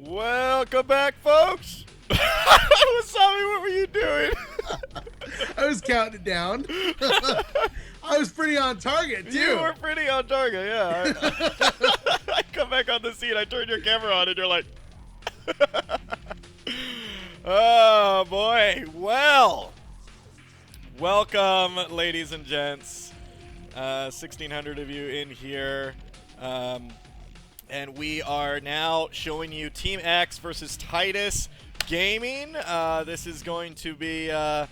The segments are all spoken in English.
Welcome back, folks. Wasabi, what were you doing? I was counting it down. I was pretty on target, too. You were pretty on target, yeah. I come back on the scene, I turn your camera on, and you're like... Oh, boy. Well, welcome, ladies and gents. 1,600 of you in here. And we are now showing you Team X versus Titus Gaming. This is going to be a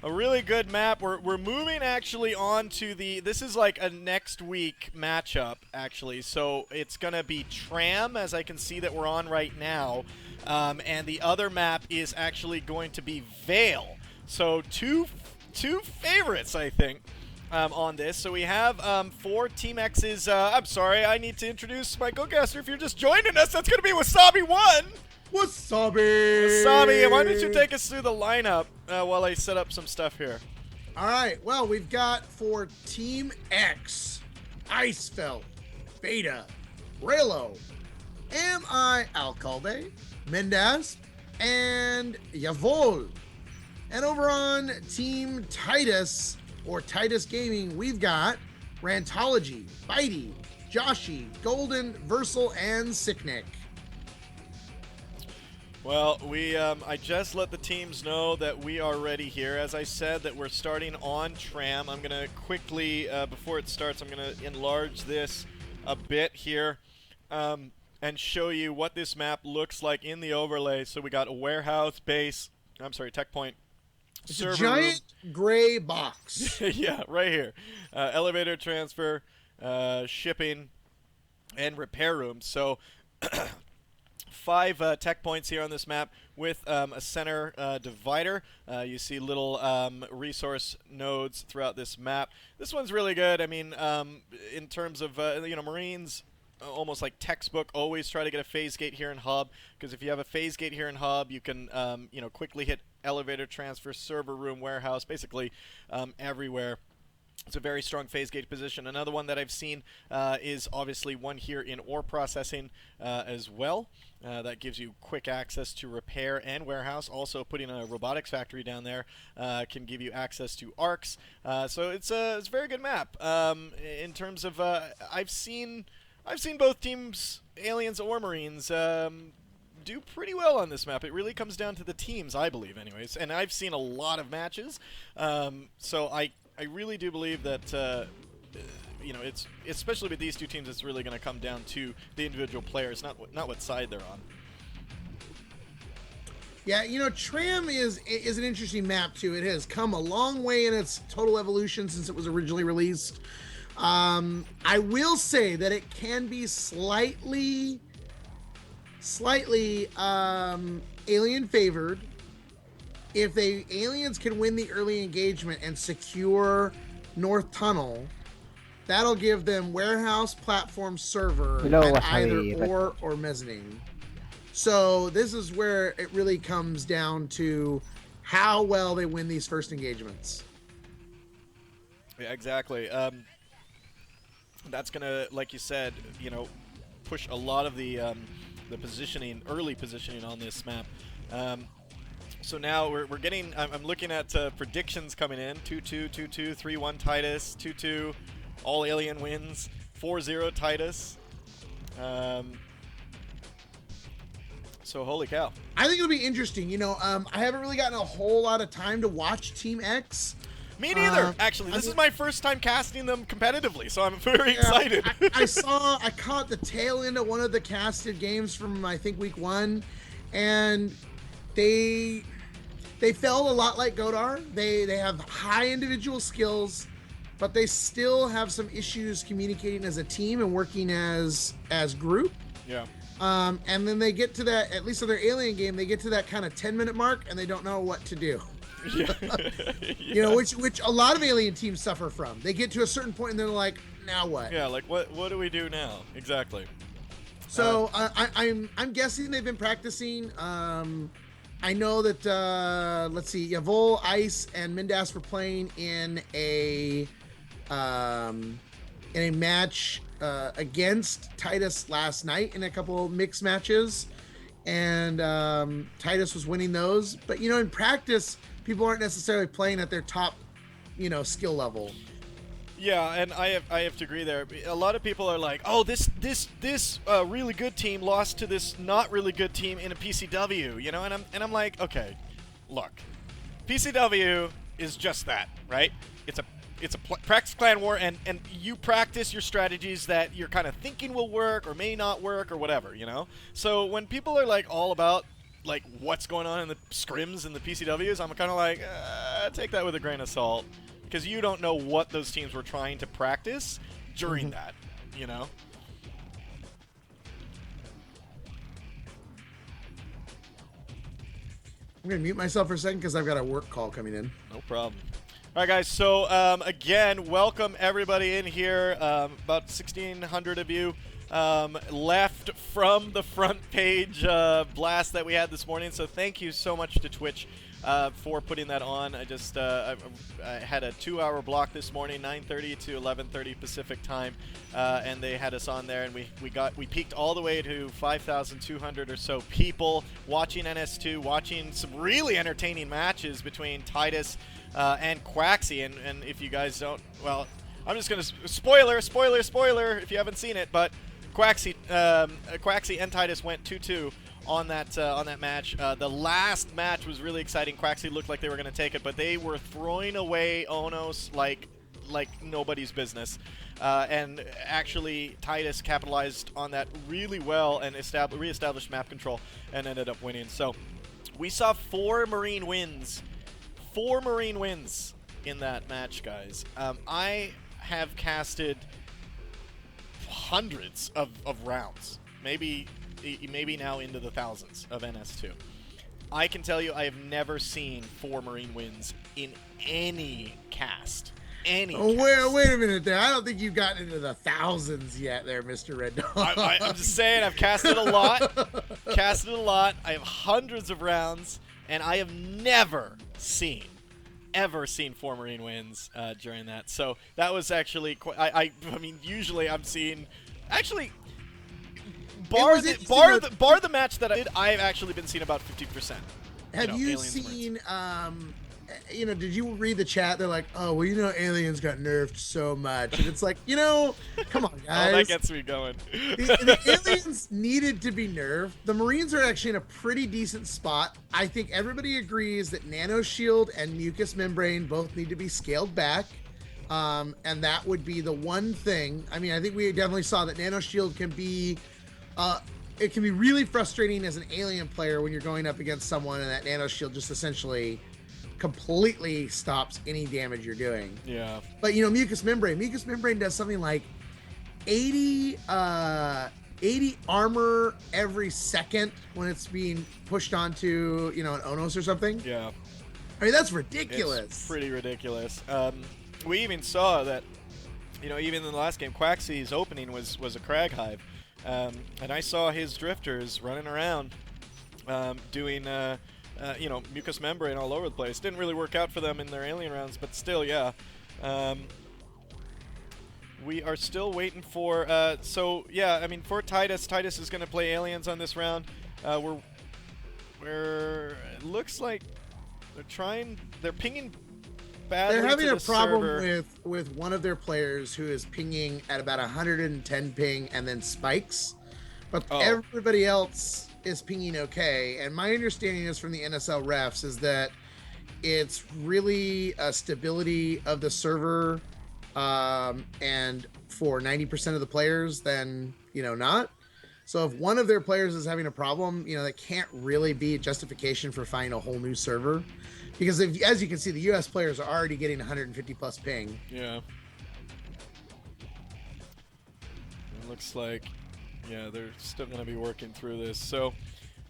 really good map. We're moving actually on to the... This is like a next week matchup, actually. So it's going to be Tram, as I can see that we're on right now. And the other map is actually going to be Vale. So two favorites, I think. On this. So we have for Team X's, I'm sorry, I need to introduce my co-caster. If you're just joining us, that's going to be Wasabi1. Wasabi! Wasabi, why don't you take us through the lineup while I set up some stuff here? All right, well, we've got for Team X, Icefeld, Beta, Raylo, Am-I Alcalde, Mendaz, and Yavol. And over on Team Titus, or Titus Gaming, we've got Rantology, Bitey, Joshi, Golden, Versal, and Sicknick. Well, I just let the teams know that we are ready here. As I said, that we're starting on Tram. I'm going to quickly, before it starts, I'm going to enlarge this a bit here and show you what this map looks like in the overlay. So we got a warehouse base, tech point. It's a giant gray box. Yeah, right here. Elevator transfer, shipping, and repair rooms. So 5 tech points here on this map with a center divider. You see little resource nodes throughout this map. This one's really good. I mean, in terms of, Marines, almost like textbook, always try to get a phase gate here in hub, because if you have a phase gate here in hub, you can quickly hit elevator transfer, server room, warehouse, basically everywhere. It's a very strong phase gate position. Another one that I've seen is obviously one here in ore processing as well. That gives you quick access to repair and warehouse. Also, putting a robotics factory down there can give you access to arcs. So it's a very good map. In terms of, I've seen both teams, aliens or marines, do pretty well on this map. It really comes down to the teams, I believe, anyways. And I've seen a lot of matches, so I really do believe that it's especially with these two teams, it's really going to come down to the individual players, not what side they're on. Yeah, Tram is an interesting map too. It has come a long way in its total evolution since it was originally released. I will say that it can be slightly alien favored. If the aliens can win the early engagement and secure North Tunnel, that'll give them warehouse, platform, server at either ore or mezzanine. So this is where it really comes down to how well they win these first engagements. Yeah, exactly. That's gonna, like you said, push a lot of the early positioning on this map. So now we're getting, I'm looking at predictions coming in. 2-2, 2-2, 3-1 Titus, 2-2, all alien wins, 4-0 Titus. So holy cow. I think it'll be interesting. I haven't really gotten a whole lot of time to watch Team X. Me neither, actually. This is my first time casting them competitively, so I'm very excited. I caught the tail end of one of the casted games from, I think, week 1, and they felt a lot like Godar. They have high individual skills, but they still have some issues communicating as a team and working as group. Yeah. And then they get to that, at least in their alien game, they get to that kind of 10-minute mark and they don't know what to do. Yeah. Which a lot of alien teams suffer from. They get to a certain point and they're like, now what? Yeah, like what do we do now? Exactly. So I'm guessing they've been practicing. I know that let's see, Yavol, Ice, and Mindas were playing in a match against Titus last night in a couple mixed matches. and Titus was winning those. But in practice, people aren't necessarily playing at their top, skill level. Yeah, and I have to agree there. A lot of people are like, "Oh, this really good team lost to this not really good team in a PCW," and I'm like, okay, look, PCW is just that, right? It's a practice clan war, and you practice your strategies that you're kind of thinking will work or may not work or whatever, So when people are like all about like what's going on in the scrims and the PCWs, I'm kind of like, take that with a grain of salt. Because you don't know what those teams were trying to practice during that, I'm going to mute myself for a second because I've got a work call coming in. No problem. All right, guys. So, again, welcome everybody in here. About 1,600 of you left from the front page blast that we had this morning. So thank you so much to Twitch for putting that on. I just I had a 2-hour block this morning, 9:30 to 11:30 Pacific time, and they had us on there, and we peaked all the way to 5,200 or so people watching NS2, watching some really entertaining matches between Titus and Quaxi. And if you guys don't, well, I'm just gonna spoiler if you haven't seen it, but Quaxi and Titus went 2-2. On that match. The last match was really exciting. Quaxi looked like they were going to take it, but they were throwing away Onos like nobody's business. And actually, Titus capitalized on that really well and reestablished map control and ended up winning. So we saw 4 Marine wins. 4 Marine wins in that match, guys. I have casted hundreds of rounds. Maybe now into the thousands of NS2. I can tell you I have never seen 4 Marine wins in any cast. Wait a minute there. I don't think you've gotten into the thousands yet there, Mr. Red Dog. I'm just saying I've casted a lot. I have hundreds of rounds, and I have never seen 4 Marine wins during that. So that was actually I mean, usually I'm seeing... Actually... Bar the match that I did, I've actually been seeing about 50%. Have you seen, did you read the chat? They're like, oh, well, aliens got nerfed so much. And it's like, come on, guys. Oh, that gets me going. The aliens needed to be nerfed. The Marines are actually in a pretty decent spot. I think everybody agrees that Nano Shield and Mucus Membrane both need to be scaled back. And that would be the one thing. I mean, I think we definitely saw that Nano Shield can be... it can be really frustrating as an alien player when you're going up against someone and that nano shield just essentially completely stops any damage you're doing. Yeah. But mucus membrane does something like 80 armor every second when it's being pushed onto an Onos or something. Yeah. I mean, that's ridiculous. It's pretty ridiculous. We even saw that, even in the last game, Quaxi's opening was a Crag Hive. And I saw his drifters running around doing, mucus membrane all over the place. Didn't really work out for them in their alien rounds, but still, yeah. We are still waiting for... for Titus is going to play aliens on this round. It looks like they're pinging badly. They're having to a the problem server. with one of their players who is pinging at about 110 ping and then spikes, but everybody else is pinging okay. And my understanding is from the NSL refs is that it's really a stability of the server, and for 90% of the players, then not. So if one of their players is having a problem, that can't really be a justification for finding a whole new server. Because as you can see, the U.S. players are already getting 150 plus ping. Yeah. It looks like, they're still going to be working through this. So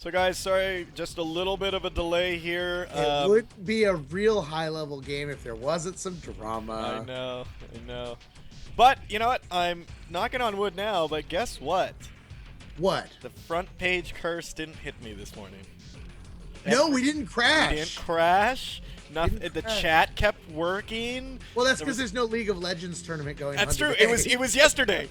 guys, sorry, just a little bit of a delay here. It would be a real high-level game if there wasn't some drama. I know. But, you know what? I'm knocking on wood now, but guess what? What? The front page curse didn't hit me this morning. No, we didn't crash. We didn't crash. Nothing. Didn't The crash. chat kept working. Well, that's because there's no League of Legends tournament going on. That's true. today. It was yesterday.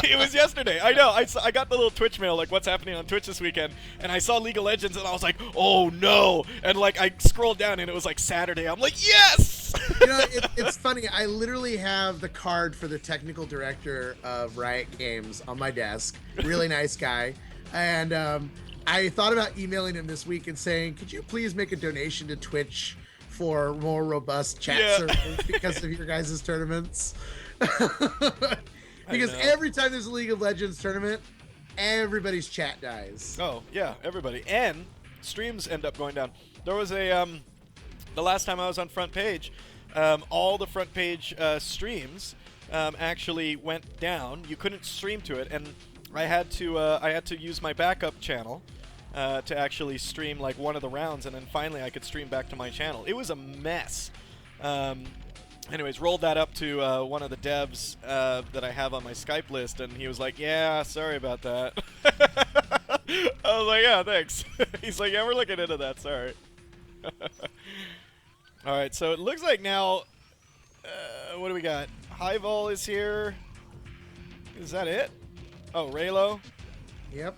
It was yesterday. I know. I got the little Twitch mail, like what's happening on Twitch this weekend, and I saw League of Legends, and I was like, oh no! And like I scrolled down, and it was like Saturday. I'm like, yes! You know, it's funny. I literally have the card for the technical director of Riot Games on my desk. Really nice guy. And I thought about emailing him this week and saying, could you please make a donation to Twitch for more robust chat servers because of your guys' tournaments? Because every time there's a League of Legends tournament, everybody's chat dies. Oh, yeah, everybody. And streams end up going down. There was a, the last time I was on Front Page, all the Front Page streams actually went down. You couldn't stream to it, and I had to use my backup channel to actually stream like one of the rounds, and then finally I could stream back to my channel. It was a mess. Anyways, rolled that up to one of the devs that I have on my Skype list, and he was like, yeah, sorry about that. I was like, yeah, thanks. He's like, yeah, we're looking into that, sorry. Alright, so it looks like now, what do we got? Highball is here. Is that it? Oh, Raylo? Yep.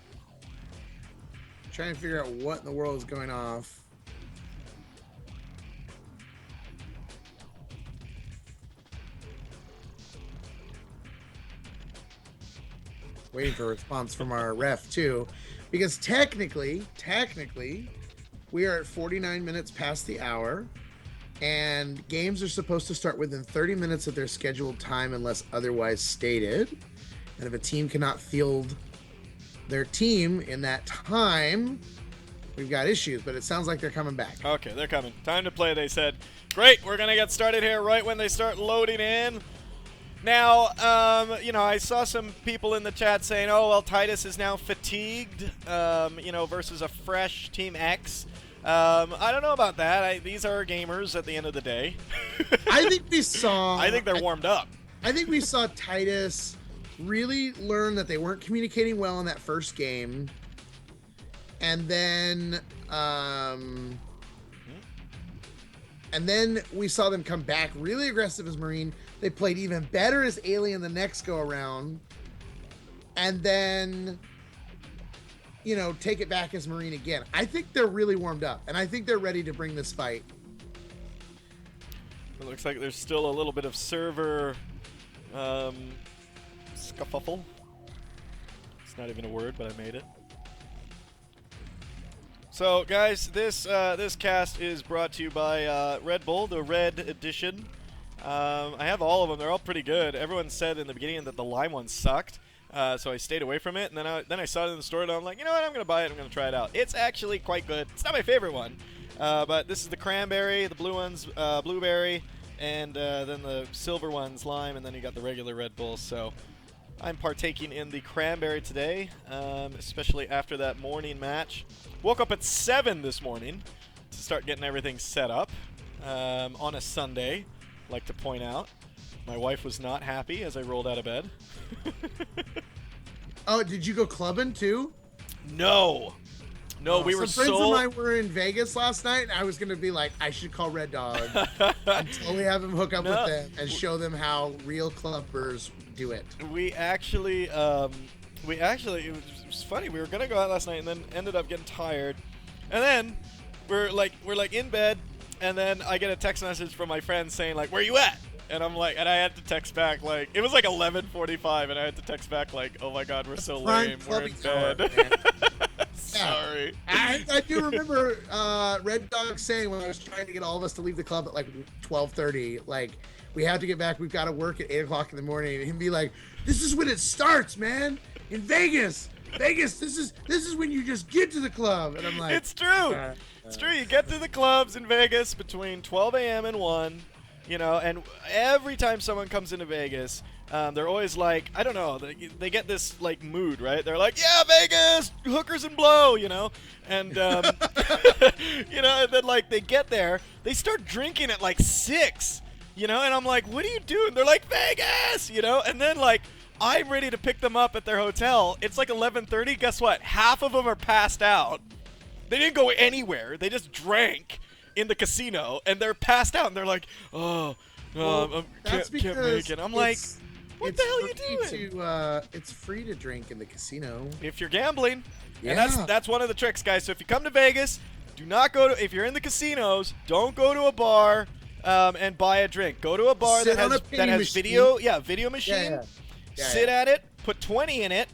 Trying to figure out what in the world is going off. Waiting for a response from our ref too, because technically, we are at 49 minutes past the hour, and games are supposed to start within 30 minutes of their scheduled time unless otherwise stated. And if a team cannot field their team in that time, we've got issues, but it sounds like they're coming back. Okay, they're coming. Time to play, they said. Great, we're going to get started here right when they start loading in. Now, you know, I saw some people in the chat saying, oh, well, Titus is now fatigued, you know, versus a fresh Team X. I don't know about that. These are gamers at the end of the day. I think we saw... I think they're warmed up. I think we saw Titus really learn that they weren't communicating well in that first game. And then we saw them come back really aggressive as Marine. They played even better as Alien the next go around. And then, you know, take it back as Marine again. I think they're really warmed up, and I think they're ready to bring this fight. It looks like there's still a little bit of server scuffle. It's not even a word, but I made it. So, guys, this cast is brought to you by Red Bull, the Red Edition. I have all of them. They're all pretty good. Everyone said in the beginning that the lime one sucked, so I stayed away from it. And then I saw it in the store, and I'm like, you know what? I'm going to buy it. I'm going to try it out. It's actually quite good. It's not my favorite one, but this is the cranberry, the blue one's blueberry, and then the silver one's lime, and then you got the regular Red Bull. So I'm partaking in the cranberry today, especially after that morning match. Woke up at 7 this morning to start getting everything set up on a Sunday. Like to point out, my wife was not happy as I rolled out of bed. Oh, did you go clubbing too? No, we were some friends of mine were in Vegas last night, and I was gonna be like, I should call Red Dog and totally have him hook up with them and show them how real clubbers do it. We actually, it was funny. We were gonna go out last night and then ended up getting tired, and then we're like in bed. And then I get a text message from my friend saying, like, where you at? And I'm like, and I had to text back, like, it was like 11:45, and I had to text back, like, oh my god, we're so lame, we're in bed. Sorry. I do remember Red Dog saying when I was trying to get all of us to leave the club at like 12:30, like, we have to get back, we've got to work at 8 o'clock in the morning, and he'd be like, this is when it starts, man, in Vegas. Vegas, this is when you just get to the club. And I'm like, it's true. It's true. You get to the clubs in Vegas between 12 a.m. and 1, you know, and every time someone comes into Vegas, they're always like, I don't know, they get this, like, mood, right? They're like, yeah, Vegas, hookers and blow, you know? And, you know, and then, like, they get there, they start drinking at, like, 6, you know? And I'm like, what are you doing? They're like, Vegas, you know? And then, like, I'm ready to pick them up at their hotel. It's like 11:30. Guess what? Half of them are passed out. They didn't go anywhere. They just drank in the casino, and they're passed out, and they're like, oh, no, that's can't make it. I'm like, what the hell are you doing? It's free to drink in the casino. If you're gambling. Yeah. And that's one of the tricks, guys. So if you come to Vegas, do not go to, if you're in the casinos, don't go to a bar and buy a drink. Go to a bar that has video machine. Sit at it, put 20 in it.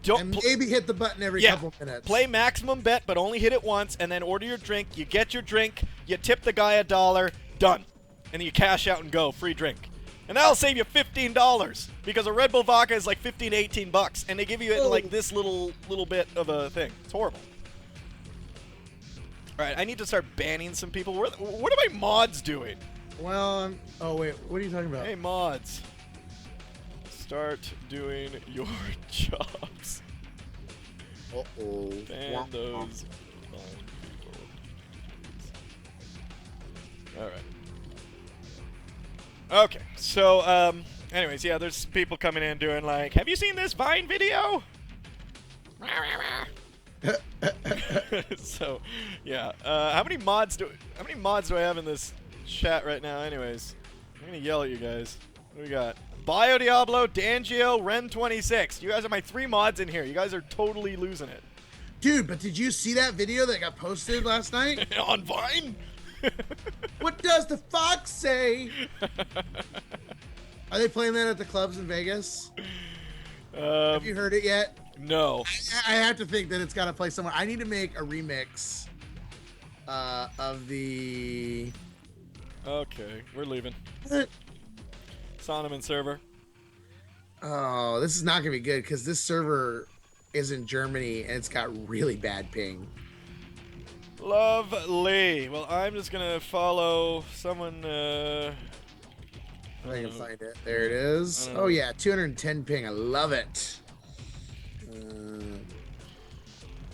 And maybe hit the button every couple minutes. Play maximum bet, but only hit it once, and then order your drink. You get your drink, you tip the guy $1, done. And then you cash out and go, free drink. And that'll save you $15 because a Red Bull vodka is like $15 to $18, and they give you it in like this little bit of a thing. It's horrible. All right, I need to start banning some people. What are my mods doing? Well, oh wait, what are you talking about? Hey mods, start doing your jobs. Uh-oh. Ban those. All right. Okay, so, anyways, yeah, there's people coming in doing like, have you seen this Vine video? So, yeah, how many mods do I have in this chat right now? Anyways, I'm gonna yell at you guys. What do we got? Bio Diablo, Dangio, Ren26. You guys are my 3 mods in here. You guys are totally losing it. Dude, but did you see that video that got posted last night? On Vine? What does the fox say? Are they playing that at the clubs in Vegas? Have you heard it yet? No. I have to think that it's got to play somewhere. I need to make a remix of the... Okay, we're leaving. Sonoman server. Oh, this is not going to be good because this server is in Germany and it's got really bad ping. Lovely. Well, I'm just gonna follow someone. I can find it. There it is. Oh yeah, 210 ping. I love it.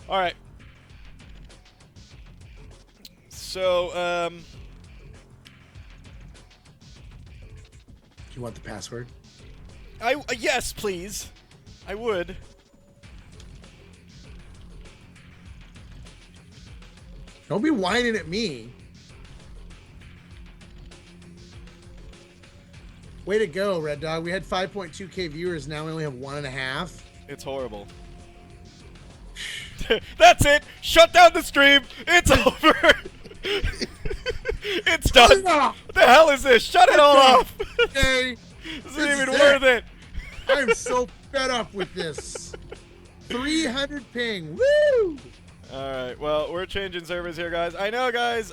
All right. So, you want the password? Yes, please. I would. Don't be whining at me. Way to go, Red Dog. We had 5.2K viewers. Now we only have 1.5. It's horrible. That's it. Shut down the stream. It's over. It's done. What the hell is this? Shut it all off. Okay. This isn't even worth it. I'm so fed up with this. 300 ping. Woo! Alright, well, we're changing servers here, guys. I know, guys,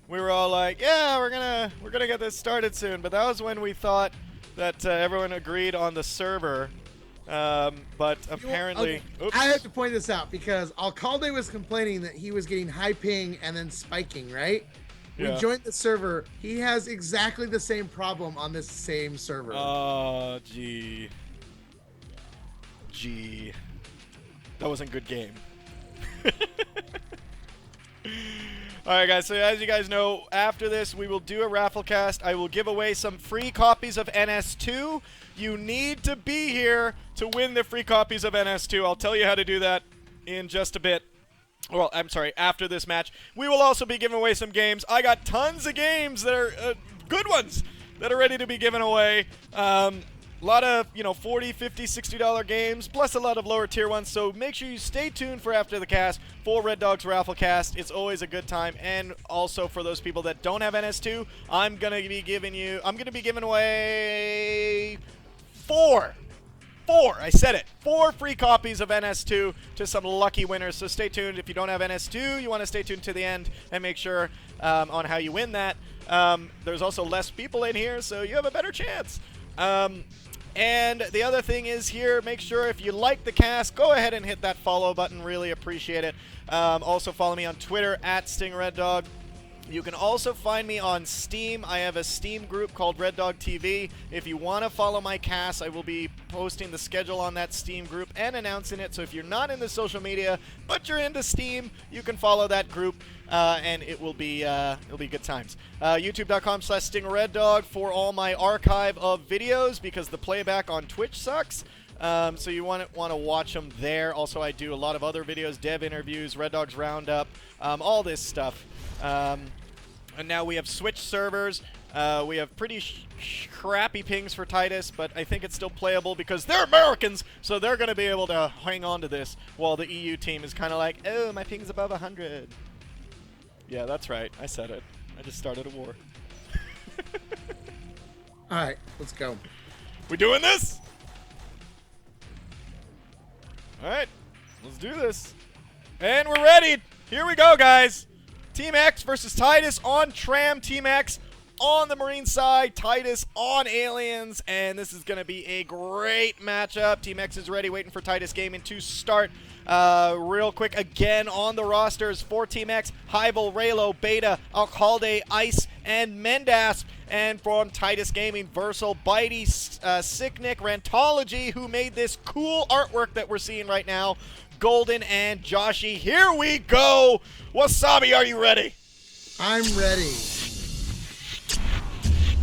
we were all like, yeah, we're gonna get this started soon, but that was when we thought that everyone agreed on the server, but apparently... Okay. I have to point this out, because Alcalde was complaining that he was getting high ping and then spiking, right? Yeah. We joined the server. He has exactly the same problem on this same server. Oh, gee. Gee. That wasn't a good game. Alright guys, so as you guys know, after this we will do a raffle cast. I will give away some free copies of NS2. You need to be here to win the free copies of NS2. I'll tell you how to do that in just a bit. Well, I'm sorry, after this match. We will also be giving away some games. I got tons of games that are good ones that are ready to be given away. A lot of, $40, $50, $60 games, plus a lot of lower tier ones, so make sure you stay tuned for after the cast for Red Dog's Raffle Cast. It's always a good time, and also for those people that don't have NS2, I'm going to be giving away 4, I said it, 4 free copies of NS2 to some lucky winners, so stay tuned. If you don't have NS2, you want to stay tuned to the end and make sure on how you win that. There's also less people in here, so you have a better chance. And the other thing is here, make sure if you like the cast, go ahead and hit that follow button. Really appreciate it. Also follow me on Twitter at StingRedDog. You can also find me on Steam. I have a Steam group called REDDOG.TV. If you want to follow my cast, I will be posting the schedule on that Steam group and announcing it. So if you're not into social media, but you're into Steam, you can follow that group, and it'll be good times. YouTube.com/StingRedDog for all my archive of videos because the playback on Twitch sucks. So you want to watch them there. Also, I do a lot of other videos, dev interviews, Red Dogs Roundup, all this stuff. And now we have Switch servers. We have pretty crappy pings for Titus, but I think it's still playable because they're Americans, so they're going to be able to hang on to this, while the EU team is kind of like, oh, my ping's above 100. Yeah, that's right. I said it. I just started a war. All right, let's go. We doing this? All right, let's do this. And we're ready. Here we go, guys. Team X versus Titus on Tram. Team X on the Marine side, Titus on Aliens, and this is going to be a great matchup. Team X is ready, waiting for Titus Gaming to start. Real quick, again on the rosters for Team X, Hyvel, Raylo, Beta, Alcalde, Ice, and Mendas. And from Titus Gaming, Versal, Bitey, Sicknick, Rantology, who made this cool artwork that we're seeing right now, Golden, and Joshy. Here we go. Wasabi, are you ready? I'm ready.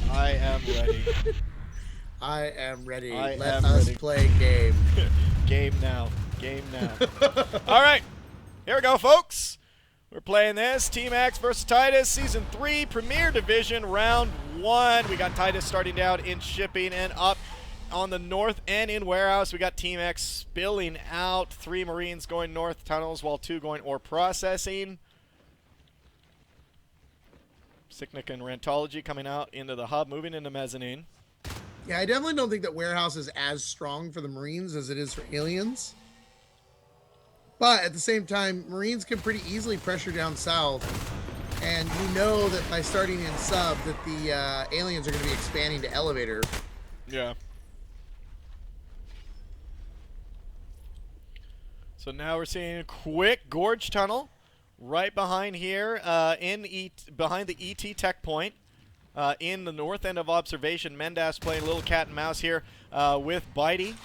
I am ready. I am ready. I Let am us ready. play game. Game now. Game now. All right. Here we go, folks. We're playing this. Team X versus Titus, Season 3, Premier Division, Round 1. We got Titus starting down in shipping and up on the north end in warehouse. We got Team X spilling out. 3 Marines going north tunnels, while 2 going ore processing. Sicknick and Rantology coming out into the hub, moving into mezzanine. Yeah, I definitely don't think that warehouse is as strong for the Marines as it is for aliens. But at the same time, Marines can pretty easily pressure down south. And you know that by starting in sub that the aliens are going to be expanding to elevator. Yeah. So now we're seeing a quick gorge tunnel right behind here, behind the ET tech point, in the north end of observation. Mendas playing a little cat and mouse here with Bitey.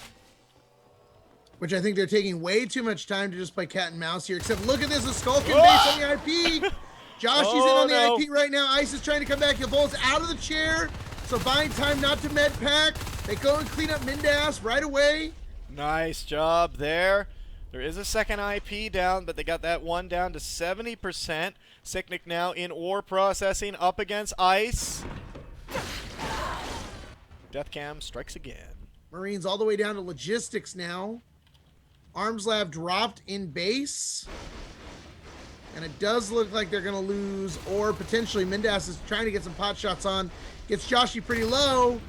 Which I think they're taking way too much time to just play cat and mouse here. Except look at this, a Skulkin base on the IP. Josh is in on the IP right now. Ice is trying to come back. The Bolt's out of the chair. So buying time not to med pack. They go and clean up Mendas right away. Nice job there. There is a second IP down, but they got that one down to 70%. Sicknick now in ore processing up against Ice. Deathcam strikes again. Marines all the way down to logistics now. Arms Lab dropped in base. And it does look like they're going to lose, or potentially Mendas is trying to get some pot shots on. Gets Joshy pretty low.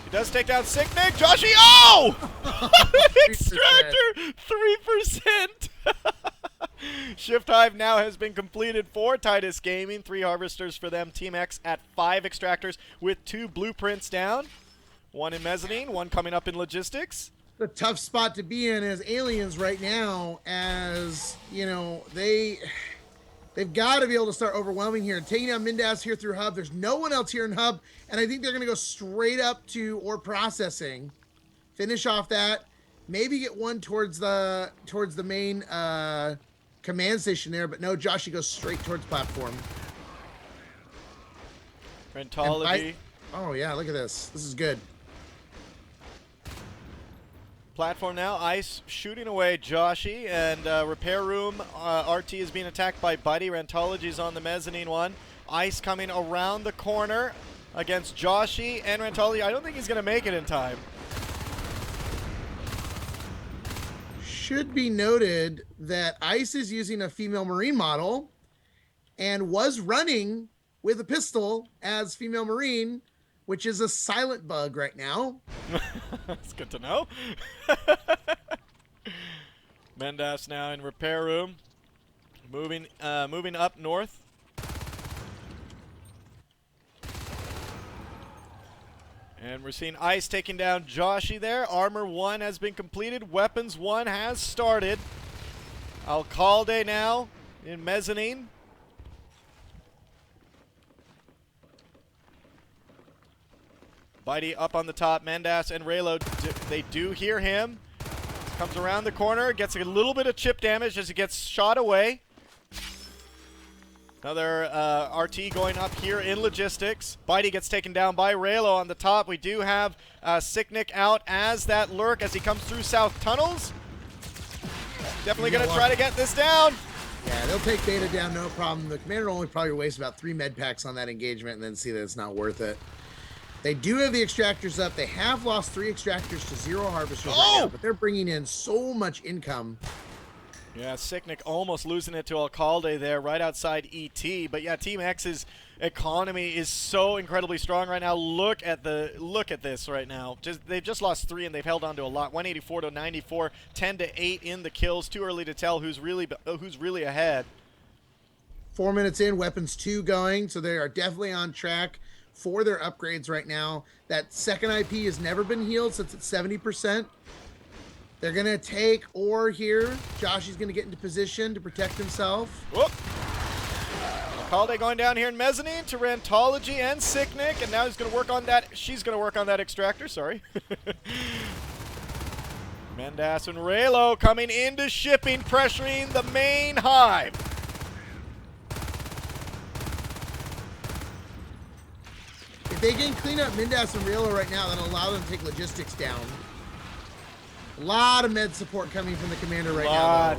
He does take down Sicknick. Joshy, oh! Extractor, 3%. Shift Hive now has been completed for Titus Gaming. 3 harvesters for them. Team X at 5 extractors with 2 blueprints down. 1 in mezzanine, 1 coming up in logistics. The tough spot to be in as aliens right now, as you know, they've got to be able to start overwhelming here. Taking out Mendas here through hub. There's no one else here in hub, and I think they're going to go straight up to ore processing, finish off that, maybe get one towards the main command station there, but no, Joshy goes straight towards platform. Rentology. Oh yeah, look at this. This is good. Platform now, Ice shooting away Joshy, and repair room, RT is being attacked by Buddy. Rantology's on the mezzanine one. Ice coming around the corner against Joshy and Rantology. I don't think he's going to make it in time. Should be noted that Ice is using a female Marine model and was running with a pistol as female Marine, which is a silent bug right now. That's good to know. Mendas now in repair room, moving up north. And we're seeing Ice taking down Joshy there. Armor 1 has been completed. Weapons 1 has started. Alcalde now in mezzanine. Bitey up on the top. Mendas and Raylo, they do hear him. Comes around the corner, gets a little bit of chip damage as he gets shot away. Another RT going up here in logistics. Bitey gets taken down by Raylo on the top. We do have Sicknick out as that lurk as he comes through south tunnels. Definitely going to try to get this down. Yeah, they'll take Beta down, no problem. The commander only probably wastes about 3 med packs on that engagement and then see that it's not worth it. They do have the extractors up. They have lost 3 extractors to 0 harvesters right now, but they're bringing in so much income. Yeah, Sicknick almost losing it to Alcalde there right outside ET. But yeah, Team X's economy is so incredibly strong right now. Look at this right now. They've just lost 3 and they've held on to a lot. 184 to 94, 10 to 8 in the kills. Too early to tell who's really ahead. 4 minutes in, weapons 2 going, so they are definitely on track for their upgrades right now. That second IP has never been healed since it's 70%. They're going to take ore here. Josh is going to get into position to protect himself. Whoop. Alcalde going down here in mezzanine to Rantology and Sicknick, and now he's going to work on that. She's going to work on that extractor, sorry. Mendas and Raylo coming into shipping, pressuring the main hive. If they can clean up Mendas and Raylo right now, that'll allow them to take logistics down. A lot of med support coming from the commander right now.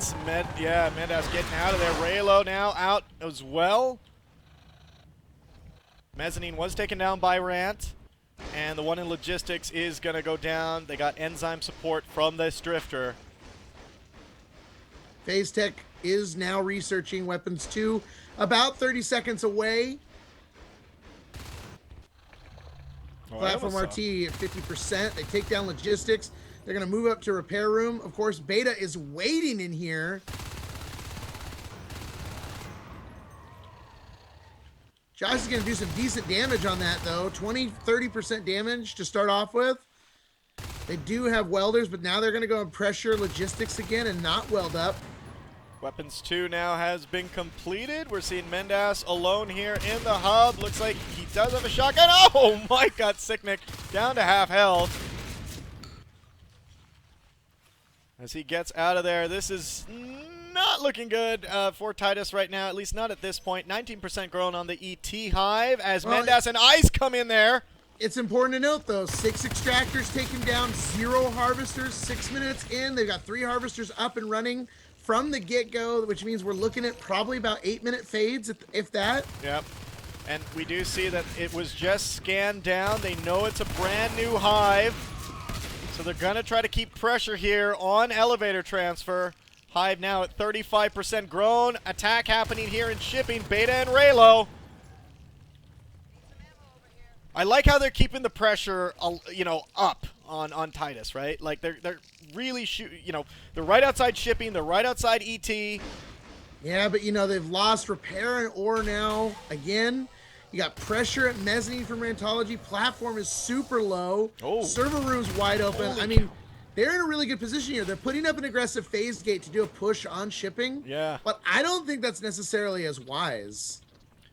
Yeah, Mendas getting out of there. Raylo now out as well. Mezzanine was taken down by Rant, and the one in logistics is going to go down. They got enzyme support from this drifter. FaZe Tech is now researching weapons 2, about 30 seconds away. Platform RT at 50%. They take down logistics. They're going to move up to repair room. Of course, Beta is waiting in here. Josh is going to do some decent damage on that, though. 20-30% damage to start off with. They do have welders, but now they're going to go and pressure logistics again and not weld up. Weapons 2 now has been completed. We're seeing Mendas alone here in the hub. Looks like he does have a shotgun. Oh my god, Sicknick down to half health. As he gets out of there, this is not looking good for Titus right now, at least not at this point. 19% grown on the ET hive as Mendas and Ice come in there. It's important to note, though, 6 extractors taken down, 0 harvesters, 6 minutes in. They've got 3 harvesters up and running from the get-go, which means we're looking at probably about 8-minute fades, if that. Yep. And we do see that it was just scanned down. They know it's a brand new hive. So they're going to try to keep pressure here on elevator transfer. Hive now at 35% grown. Attack happening here in shipping. Beta and Raylo. I like how they're keeping the pressure, up on Titus, right? Like they're really they're right outside shipping. They're right outside ET. Yeah, but they've lost repair and ore now again. You got pressure at mezzanine from Rantology. Platform is super low. Oh. Server room's wide open. I mean, they're in a really good position here. They're putting up an aggressive phase gate to do a push on shipping. Yeah. But I don't think that's necessarily as wise.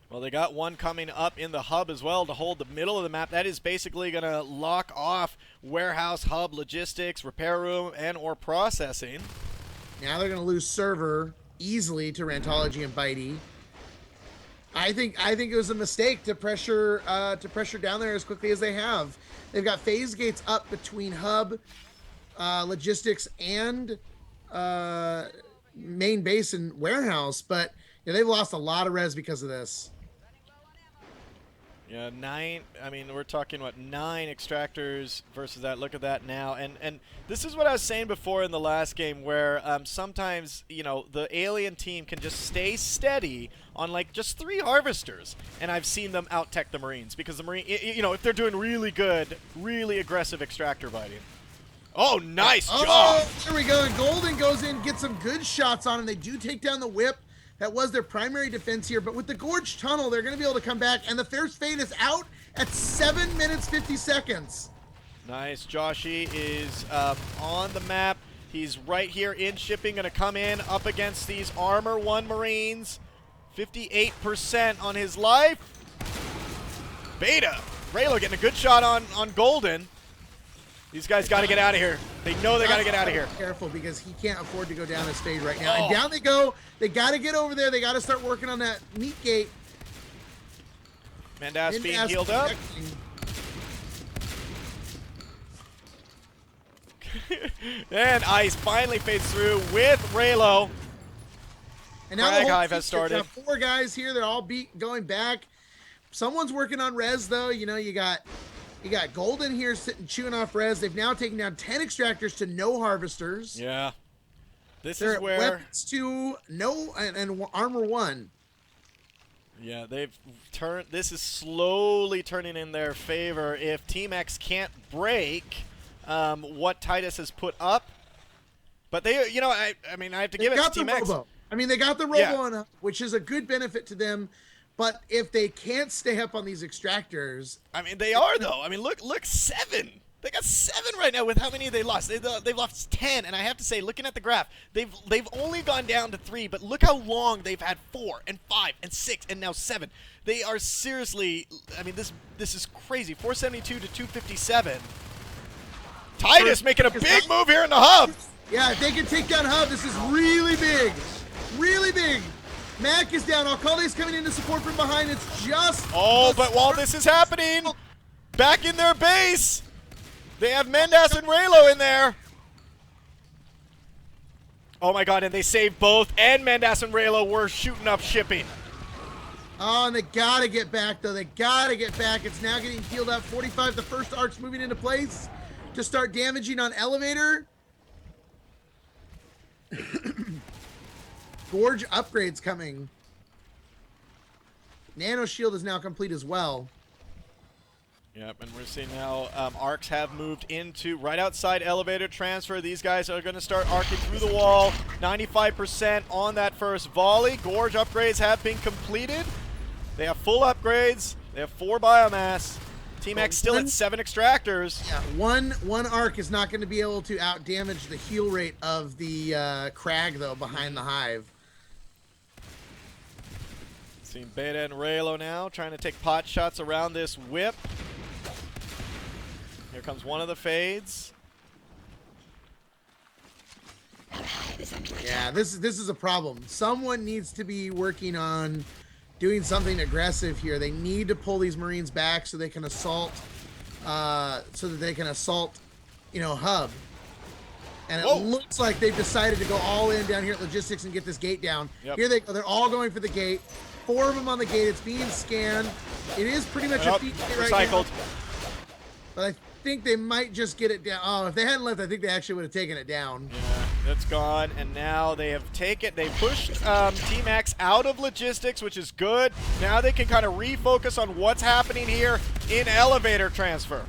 Well, they got one coming up in the hub as well to hold the middle of the map. That is basically going to lock off warehouse, hub, logistics, repair room, and or processing. Now they're going to lose server easily to Rantology and Bitey. I think it was a mistake to pressure down there as quickly as they have. They've got phase gates up between hub, logistics, and main base and warehouse, but they've lost a lot of res because of this. Yeah, 9. I mean, we're talking, 9 extractors versus that. Look at that now. And this is what I was saying before in the last game where sometimes, the alien team can just stay steady on, just 3 harvesters. And I've seen them out-tech the Marines because the Marine, if they're doing really good, really aggressive extractor biting. Oh, nice job. Oh, there we go. And Golden goes in, gets some good shots on him. They do take down the whip. That was their primary defense here, but with the Gorge Tunnel, they're going to be able to come back, and the first fade is out at 7 minutes, 50 seconds. Nice. Joshy is on the map. He's right here in shipping, going to come in up against these Armor 1 Marines. 58% on his life. Beta. Raylo getting a good shot on Golden. These guys got to get out of here. They know they got to get out of here. Careful, because he can't afford to go down his fade right now. Oh. And down they go. They got to get over there. They got to start working on that meat gate. Mendas being healed up. And Ice finally fades through with Raylo. And now Crag the whole Hive has started. 4 guys here. They're all going back. Someone's working on res, though. You know, you got Golden here sitting chewing off res. They've now taken down 10 extractors to no harvesters. Yeah. This They're is where weapons to no and armor 1. Yeah, they've turned. This is slowly turning in their favor if Team X can't break what Titus has put up. But they, you know, I mean, I have to give it to Team X. I mean, they got the Robo on up, which is a good benefit to them. But if they can't stay up on these extractors, I mean, they are though. I mean, look, 7. They got 7 right now with how many they lost. They've lost 10, and I have to say, looking at the graph, they've only gone down to 3, but look how long they've had 4 and 5 and 6 and now 7. They are seriously. I mean, this is crazy. 472 to 257. Titus making a big move here in the hub. Yeah, if they can take down hub, this is really big, really big. Mac is down. Alcalde's coming in to support from behind. It's just. Oh, but while this is happening, back in their base. They have Mendas and Raylo in there. Oh my god, and they saved both, and Mendas and Raylo were shooting up shipping. Oh, and they gotta get back, though. They gotta get back. It's now getting healed up. 45, the first arc's moving into place to start damaging on elevator. Gorge upgrades coming. Nano shield is now complete as well. Yep, and we're seeing now arcs have moved into right outside elevator transfer. These guys are going to start arcing through the wall. 95% on that first volley. Gorge upgrades have been completed. They have full upgrades. They have 4 biomass. Team X still at 7 extractors. Yeah, one arc is not going to be able to out damage the heal rate of the Crag, though, behind the hive. Seeing Beta and Raylo now trying to take pot shots around this whip. Here comes one of the fades. Yeah, this is a problem. Someone needs to be working on doing something aggressive here. They need to pull these Marines back so they can assault, you know, hub. And it looks like they've decided to go all in down here at logistics and get this gate down. Yep. Here they go. They're all going for the gate. 4 of them on the gate. It's being scanned. It is pretty much a feat right now. But I think they might just get it down. Oh, if they hadn't left, I think they actually would have taken it down. Yeah, that's gone. And now they have taken, they pushed Team X out of logistics, which is good. Now they can kind of refocus on what's happening here in elevator transfer.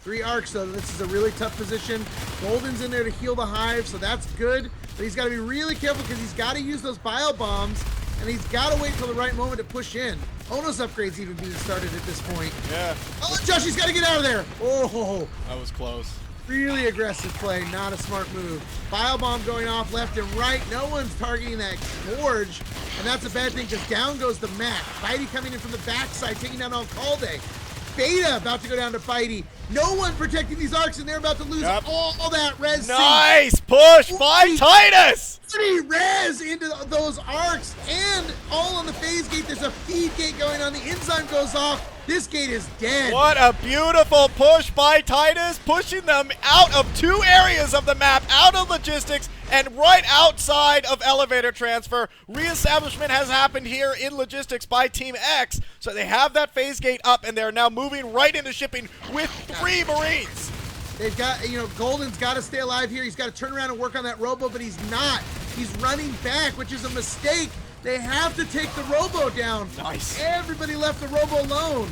3 arcs, though. This is a really tough position. Golden's in there to heal the hive, so that's good. But he's got to be really careful because he's got to use those bio bombs, and he's got to wait till the right moment to push in. Onos upgrades even being started at this point. Yeah. Oh, Josh, he's got to get out of there. Oh, that was close. Really aggressive play, not a smart move. Bio bomb going off left and right. No one's targeting that Gorge, and that's a bad thing because down goes the Mac. Bitey coming in from the backside, taking down Alcalde. Beta about to go down to Bitey. No one protecting these arcs, and they're about to lose all that res. Nice push by Titus! 30 res into those arcs, and all on the phase gate. There's a feed gate going on. The enzyme goes off. This gate is dead. What a beautiful push by Titus, pushing them out of 2 areas of the map, out of logistics, and right outside of elevator transfer. Reestablishment has happened here in logistics by Team X, so they have that phase gate up, and they're now moving right into shipping with 3 Marines. They've got, you know, Golden's got to stay alive here. He's got to turn around and work on that Robo, but he's not. He's running back, which is a mistake. They have to take the Robo down. Nice. Everybody left the Robo alone.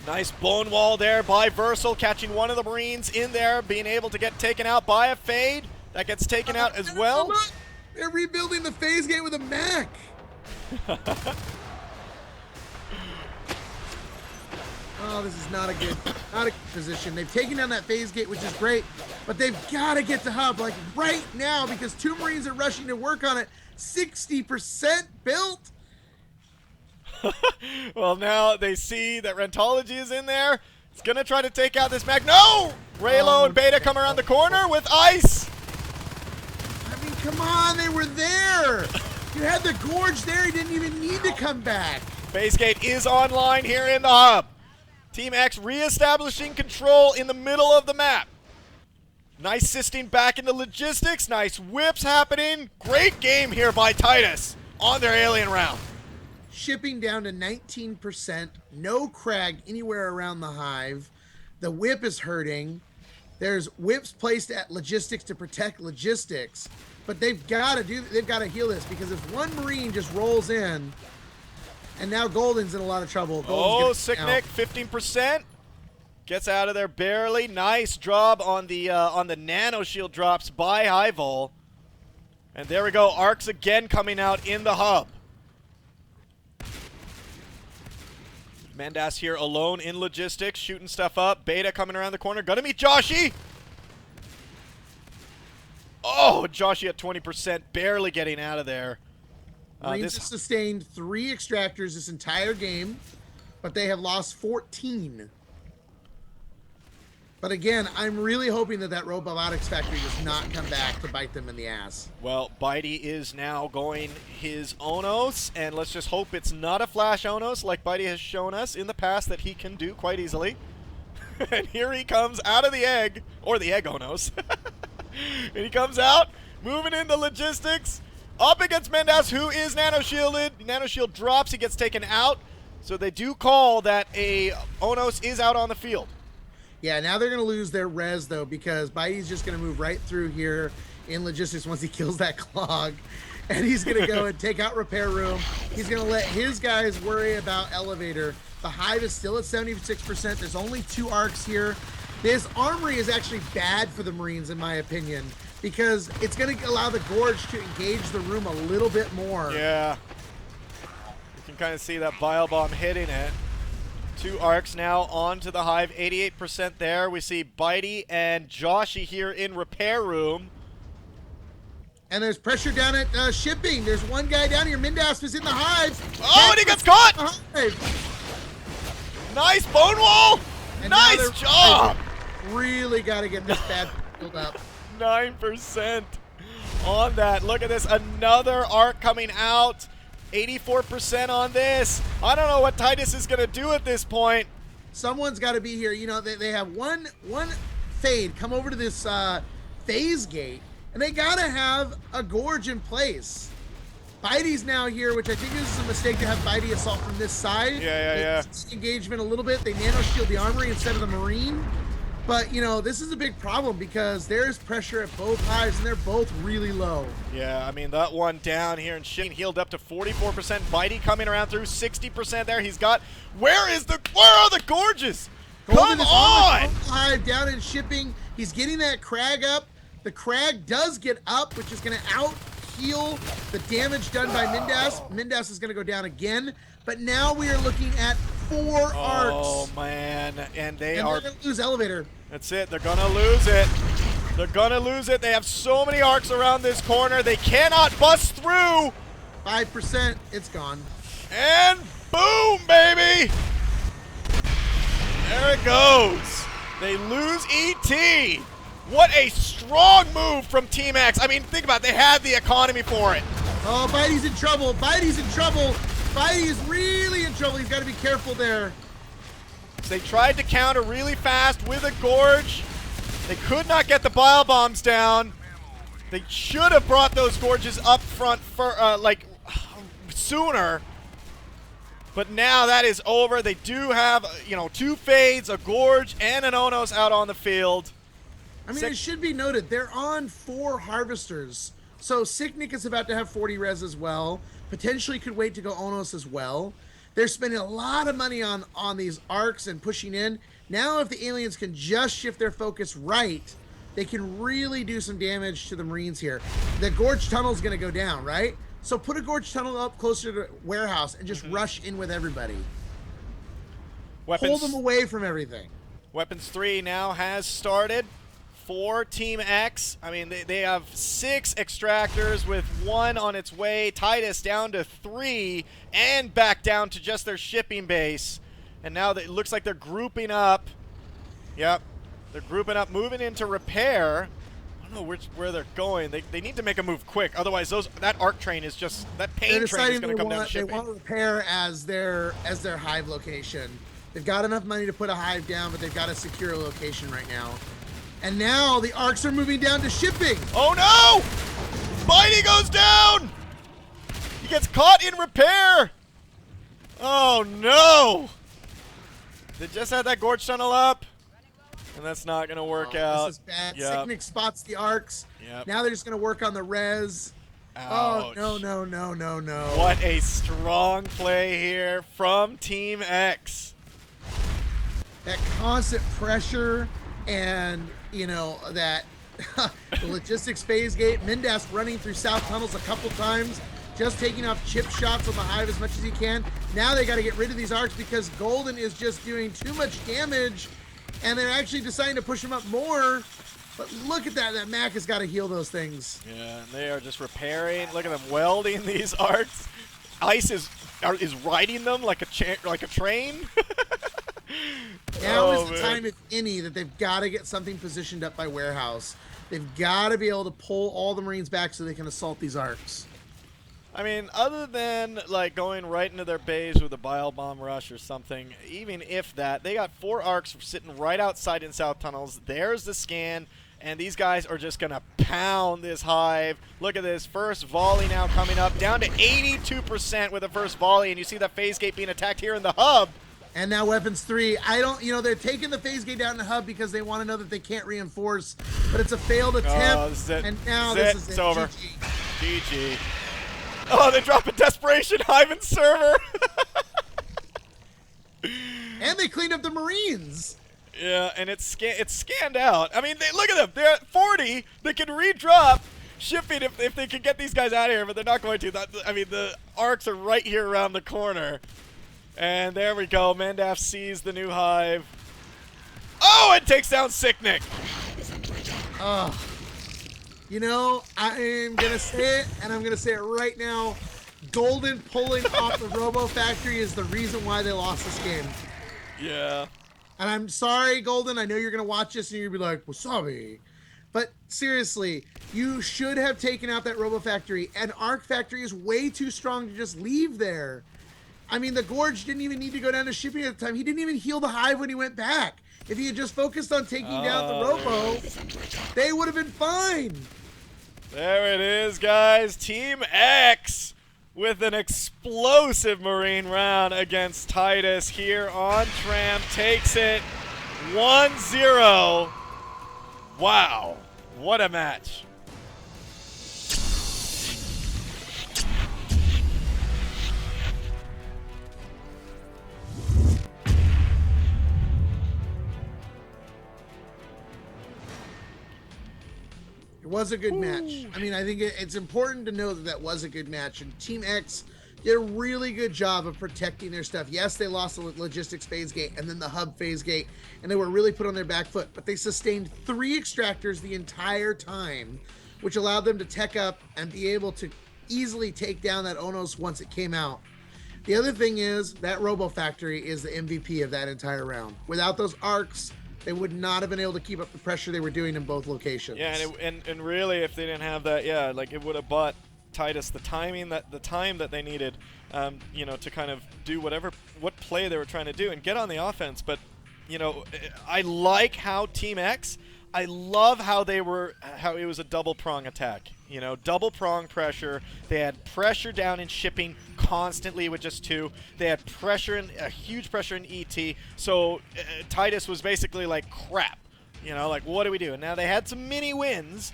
Nice bone wall there by Versal, catching one of the Marines in there, being able to get taken out by a fade. That gets taken out as well. They're rebuilding the phase gate with a Mac. Oh, this is not a good position. They've taken down that phase gate, which is great, but they've got to get to hub like right now because 2 Marines are rushing to work on it. 60% built. Well, now they see that Rentology is in there. He's going to try to take out this mag. No! Raylo and Beta come around the corner with ice. I mean, come on, they were there. You had the gorge there. He didn't even need to come back. Base gate is online here in the hub. Team X reestablishing control in the middle of the map. Nice assisting back into logistics. Nice whips happening. Great game here by Titus on their alien round. Shipping down to 19%. No crag anywhere around the hive. The whip is hurting. There's whips placed at logistics to protect logistics. But they've got to heal this, because if one Marine just rolls in, and now Golden's in a lot of trouble. Oh, Sicknick, 15%. Gets out of there barely. Nice job on the nano shield drops by Highvol. And there we go. Arcs again coming out in the hub. Mendas here alone in logistics, shooting stuff up. Beta coming around the corner. Gonna meet Joshy. Oh, Joshy at 20%, barely getting out of there. Marines have sustained 3 extractors this entire game, but they have lost 14. But again, I'm really hoping that robotics factory does not come back to bite them in the ass. Well, Bitey is now going his Onos, and let's just hope it's not a flash Onos like Bitey has shown us in the past that he can do quite easily. And here he comes out of the egg, or the egg Onos. And he comes out, moving into logistics. Up against Mendas, who is nano-shielded. Nano-shield drops, he gets taken out. So they do call that a Onos is out on the field. Yeah, now they're going to lose their res, though, because Bitey's just going to move right through here in logistics once he kills that clog. And he's going to go and take out repair room. He's going to let his guys worry about elevator. The hive is still at 76%. There's only 2 arcs here. This armory is actually bad for the Marines, in my opinion, because it's going to allow the gorge to engage the room a little bit more. Yeah. You can kind of see that bile bomb hitting it. 2 arcs now onto the hive, 88% there. We see Bitey and Joshy here in repair room. And there's pressure down at shipping. There's one guy down here. Mindas was in the hive. Oh, and he gets caught! Nice bone wall! And nice job! Really got to get this bad filled up. 9% on that. Look at this. Another arc coming out. 84% on this. I don't know what Titus is going to do at this point. Someone's got to be here. You know, they have one fade come over to this phase gate, and they got to have a gorge in place. Bitey's now here, which I think is a mistake to have Bitey assault from this side. Yeah. Engagement a little bit. They nano shield the armory instead of the Marine. But, you know, this is a big problem because there's pressure at both hives, and they're both really low. Yeah, I mean, that one down here and Shane healed up to 44%. Bitey coming around through 60% there. He's got... Where are the gorges? Golden Come on! Hive down in shipping. He's getting that crag up. The crag does get up, which is going to out-heal the damage done by Mindas. Mindas is going to go down again. But now we are looking at 4 arcs. Oh, man. And they're going to lose elevator. That's it. They're going to lose it. They're going to lose it. They have so many arcs around this corner. They cannot bust through. 5%. It's gone. And boom, baby. There it goes. They lose ET. What a strong move from Team X. I mean, think about it. They had the economy for it. Oh, Bitey's in trouble. Bitey's in trouble. Bitey is really in trouble. He's got to be careful there. They tried to counter really fast with a gorge. They could not get the bile bombs down. They should have brought those gorges up front for sooner. But now that is over. They do have, 2 fades, a gorge, and an Onos out on the field. I mean, it should be noted, they're on 4 harvesters. So Sicknick is about to have 40 res as well. Potentially could wait to go Onos as well. They're spending a lot of money on these arcs and pushing in. Now if the aliens can just shift their focus right, they can really do some damage to the Marines here. The gorge tunnel is going to go down, right? So put a gorge tunnel up closer to warehouse and just rush in with everybody. Pull them away from everything. Weapons 3 now has started for Team X. I mean, they have 6 extractors with 1 on its way. Titus down to 3 and back down to just their shipping base. And now it looks like they're grouping up Yep. They're grouping up, moving into repair. I don't know where they're going. They need to make a move quick. Otherwise, that arc train is just, that pain train is going to come down shipping. They want repair as their hive location. They've got enough money to put a hive down, but they've got to secure a location right now. And now the arcs are moving down to shipping. Oh no! Spidey goes down! He gets caught in repair! Oh no! They just had that gorge tunnel up, and that's not going to work out. This is bad. Yep. Sicknick spots the arcs. Yep. Now they're just going to work on the res. Ouch. Oh, no. What a strong play here from Team X. That constant pressure and, that the logistics phase gate. Mindas running through south tunnels a couple times, just taking off chip shots on the hive as much as he can. Now they got to get rid of these arcs because Golden is just doing too much damage, and they're actually deciding to push him up more. But look at that. That Mac has got to heal those things. Yeah, they are just repairing. Look at them welding these arcs. Ice is riding them like a train. Now is the time, if any, that they've got to get something positioned up by warehouse. They've got to be able to pull all the Marines back so they can assault these arcs. I mean, other than like going right into their base with a bile bomb rush or something, even if that, they got 4 arcs sitting right outside in south tunnels. There's the scan, and these guys are just going to pound this hive. Look at this first volley now coming up, down to 82% with the first volley, and you see that phase gate being attacked here in the hub. And now weapons 3. They're taking the phase gate down in the hub because they want to know that they can't reinforce, but it's a failed attempt. And now this is it. It's over. GG. Oh, they drop a desperation hive and server. And they cleaned up the Marines. Yeah, and it's scanned out. I mean, look at them. They're at 40. They can redrop shipping if they can get these guys out of here, but they're not going to. I mean, the arcs are right here around the corner. And there we go. Mandaf sees the new hive. Oh, it takes down Sicknick. Oh. I am going to say it, and I'm going to say it right now. Golden pulling off the Robo Factory is the reason why they lost this game. Yeah. And I'm sorry, Golden. I know you're going to watch this and you're going to be like, wasabi. But seriously, you should have taken out that Robo Factory. An Arc Factory is way too strong to just leave there. I mean, the Gorge didn't even need to go down to shipping at the time. He didn't even heal the hive when he went back. If he had just focused on taking down the Robo, they would have been fine. There it is, guys. Team X with an explosive Marine round against Titus here on Tram. Takes it 1-0. Wow. What a match. It was a good match. I mean, I think it's important to know that that was a good match. And Team X did a really good job of protecting their stuff. Yes, they lost the logistics phase gate and then the hub phase gate, and they were really put on their back foot. But they sustained 3 extractors the entire time, which allowed them to tech up and be able to easily take down that Onos once it came out. The other thing is that Robo Factory is the MVP of that entire round. Without those arcs, they would not have been able to keep up the pressure they were doing in both locations. Yeah, and really, if they didn't have that, yeah, like it would have bought Titus the time that they needed, to kind of do what play they were trying to do and get on the offense. But I like how Team X. I love how it was a double prong attack. Double prong pressure. They had pressure down in shipping constantly with just 2. They had a huge pressure in ET. So Titus was basically like, crap. Like, what do we do? And now they had some mini wins,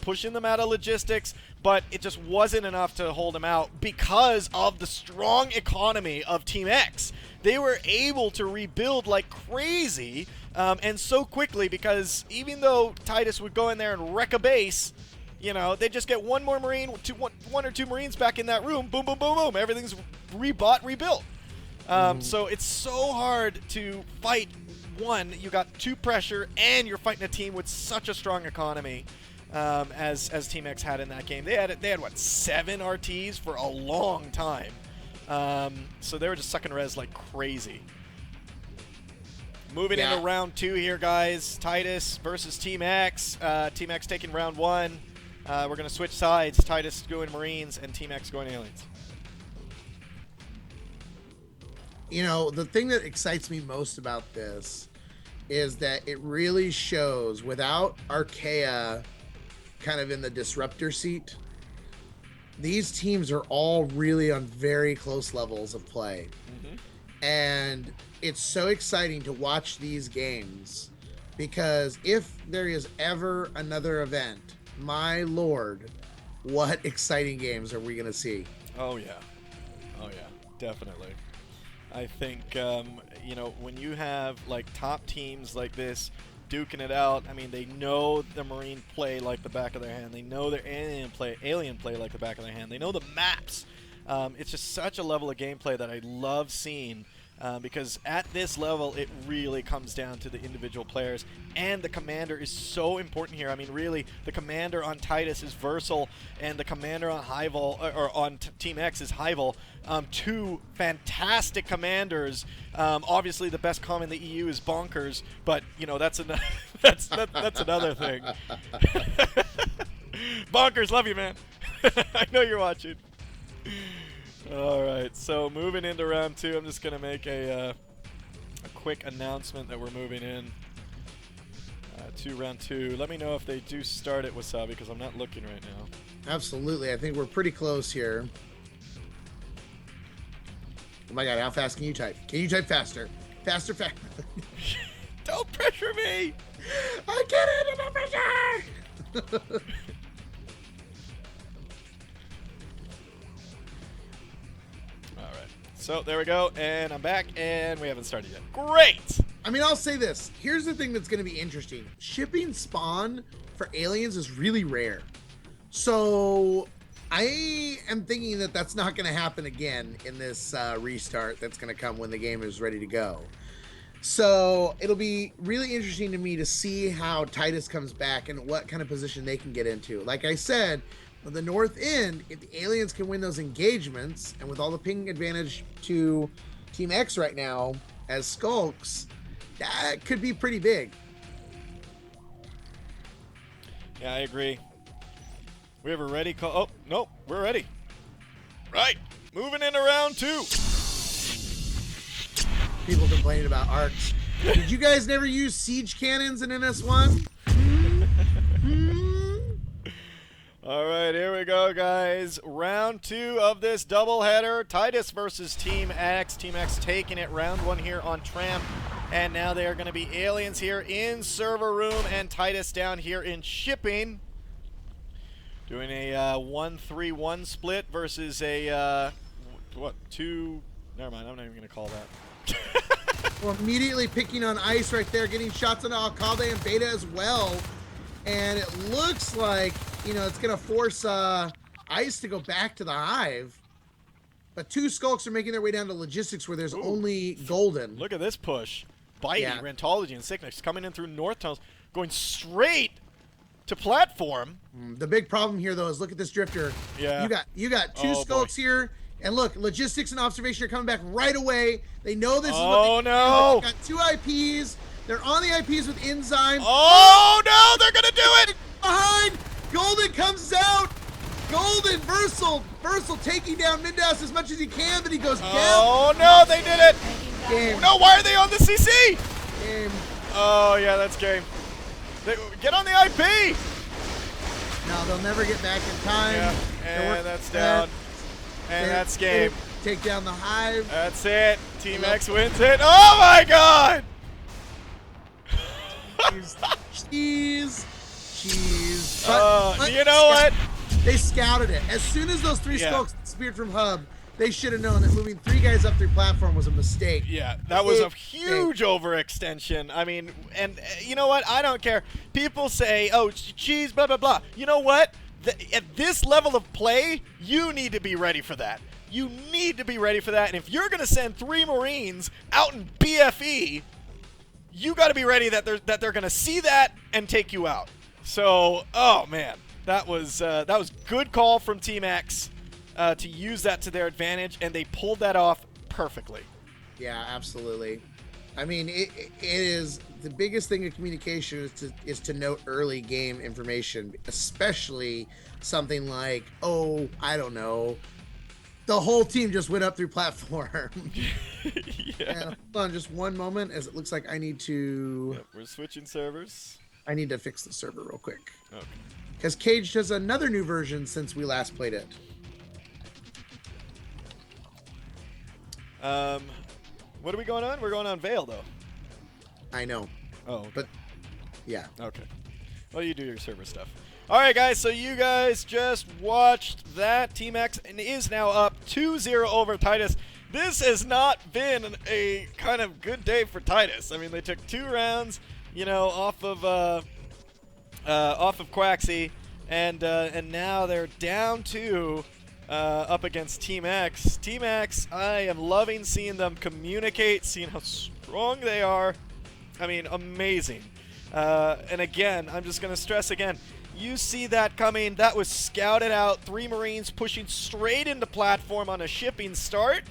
pushing them out of logistics, but it just wasn't enough to hold them out because of the strong economy of Team X. They were able to rebuild like crazy and so quickly because even though Titus would go in there and wreck a base, they just get one more Marine, one or two Marines back in that room, boom, boom, boom, boom, everything's rebought, rebuilt. So it's so hard to fight. One, you got 2 pressure, and you're fighting a team with such a strong economy as Team X had in that game. They had what, 7 RTs for a long time. So they were just sucking res like crazy. Moving into round 2 here, guys. Titus versus Team X. Team X taking round 1. We're going to switch sides. Titus going Marines and Team X going Aliens. You know, the thing that excites me most about this is that it really shows, without Archaea kind of in the disruptor seat, these teams are all really on very close levels of play. And it's so exciting to watch these games, because if there is ever another event, my lord, what exciting games are we going to see? Oh yeah, definitely. I think you know, when you have like top teams like this duking it out, I mean, they know the Marine play like the back of their hand. They know their alien play like the back of their hand. They know the maps. It's just such a level of gameplay that I love seeing, because at this level it really comes down to the individual players, and the commander is so important here. I mean, really, the commander on Titus is Versal, and the commander on on Team X is Hyvel. Two fantastic commanders. Obviously, the best comm in the EU is Bonkers, but you know, that's another that's another thing. Bonkers, love you, man. I know you're watching. All right, so moving into round 2, I'm just gonna make a quick announcement that we're moving in to round 2. Let me know if they do start it, Wasabi, because I'm not looking right now. Absolutely, I think we're pretty close here. Oh my god, how fast can you type? Can you type faster? Faster, faster. Don't pressure me! I get it under pressure! So there we go, and I'm back, and we haven't started yet. Great! I mean, I'll say this. Here's the thing that's going to be interesting. Shipping spawn for aliens is really rare. So I am thinking that that's not going to happen again in this restart that's going to come when the game is ready to go. So it'll be really interesting to me to see how Titus comes back and what kind of position they can get into. Like I said, on the north end, if the aliens can win those engagements, and with all the ping advantage to Team X right now as skulks, that could be pretty big. Yeah, I agree. We have a ready call. Oh, nope, we're ready. Right, moving into round 2. People complaining about arcs. Did you guys never use siege cannons in NS1? All right, here we go, guys. Round 2 of this doubleheader. Titus versus Team X. Team X taking it. Round 1 here on Tramp. And now they are going to be aliens here in server room, and Titus down here in shipping. Doing a 1-3-1 split versus a, what, 2... Never mind, I'm not even going to call that. Well, immediately picking on ice right there, getting shots on Alcalde and Beta as well. And it looks like, you know, it's going to force ice to go back to the hive. But 2 skulks are making their way down to logistics where there's only golden. Look at this push. Bitey, Rentology, and Sickness coming in through North Tunnels, going straight to platform. The big problem here, though, is look at this drifter. Yeah. You got 2 skulks here. And look, logistics and observation are coming back right away. They know this is what they no. got 2 IPs. They're on the IPs with Enzyme. Oh, no, they're going to do it. Behind. Golden comes out. Golden, Versal taking down Mindas as much as he can, but he goes down. Oh, no, they did it. Game. No, why are they on the CC? Game. Oh, yeah, that's game. Get on the IP. No, they'll never get back in time. Yeah, and that's down. And that's game. Take down the hive. That's it. Team X wins it. Oh, my God. Cheese. You know what? They scouted it. As soon as those 3 skulks disappeared from hub, they should have known that moving 3 guys up through platform was a mistake. Yeah, that was a huge overextension. I mean, and you know what? I don't care. People say, oh, cheese, blah, blah, blah. You know what? At this level of play, you need to be ready for that. You need to be ready for that. And if you're going to send 3 Marines out in BFE, you got to be ready that they're going to see that and take you out. So, oh man, that was good call from Team X to use that to their advantage, and they pulled that off perfectly. Yeah, absolutely. I mean, it is the biggest thing in communication is to note early game information, especially something like, oh, I don't know, the whole team just went up through platform. Yeah. Hold on just one moment, as it looks like I need to. Yep, we're switching servers. I need to fix the server real quick. Okay. Because Cage does another new version since we last played it. What are we going on? We're going on Veil, though. I know. Oh, okay. But yeah. Okay. Well, you do your server stuff. All right, guys, so you guys just watched that. Team X is now up 2-0 over Titus. This has not been a kind of good day for Titus. I mean, they took 2 rounds, you know, off of Quaxy, and now they're down 2 up against Team X. Team X, I am loving seeing them communicate, seeing how strong they are. I mean, amazing. And again, I'm just going to stress again, you see that coming. That was scouted out. 3 Marines pushing straight into platform on a shipping start.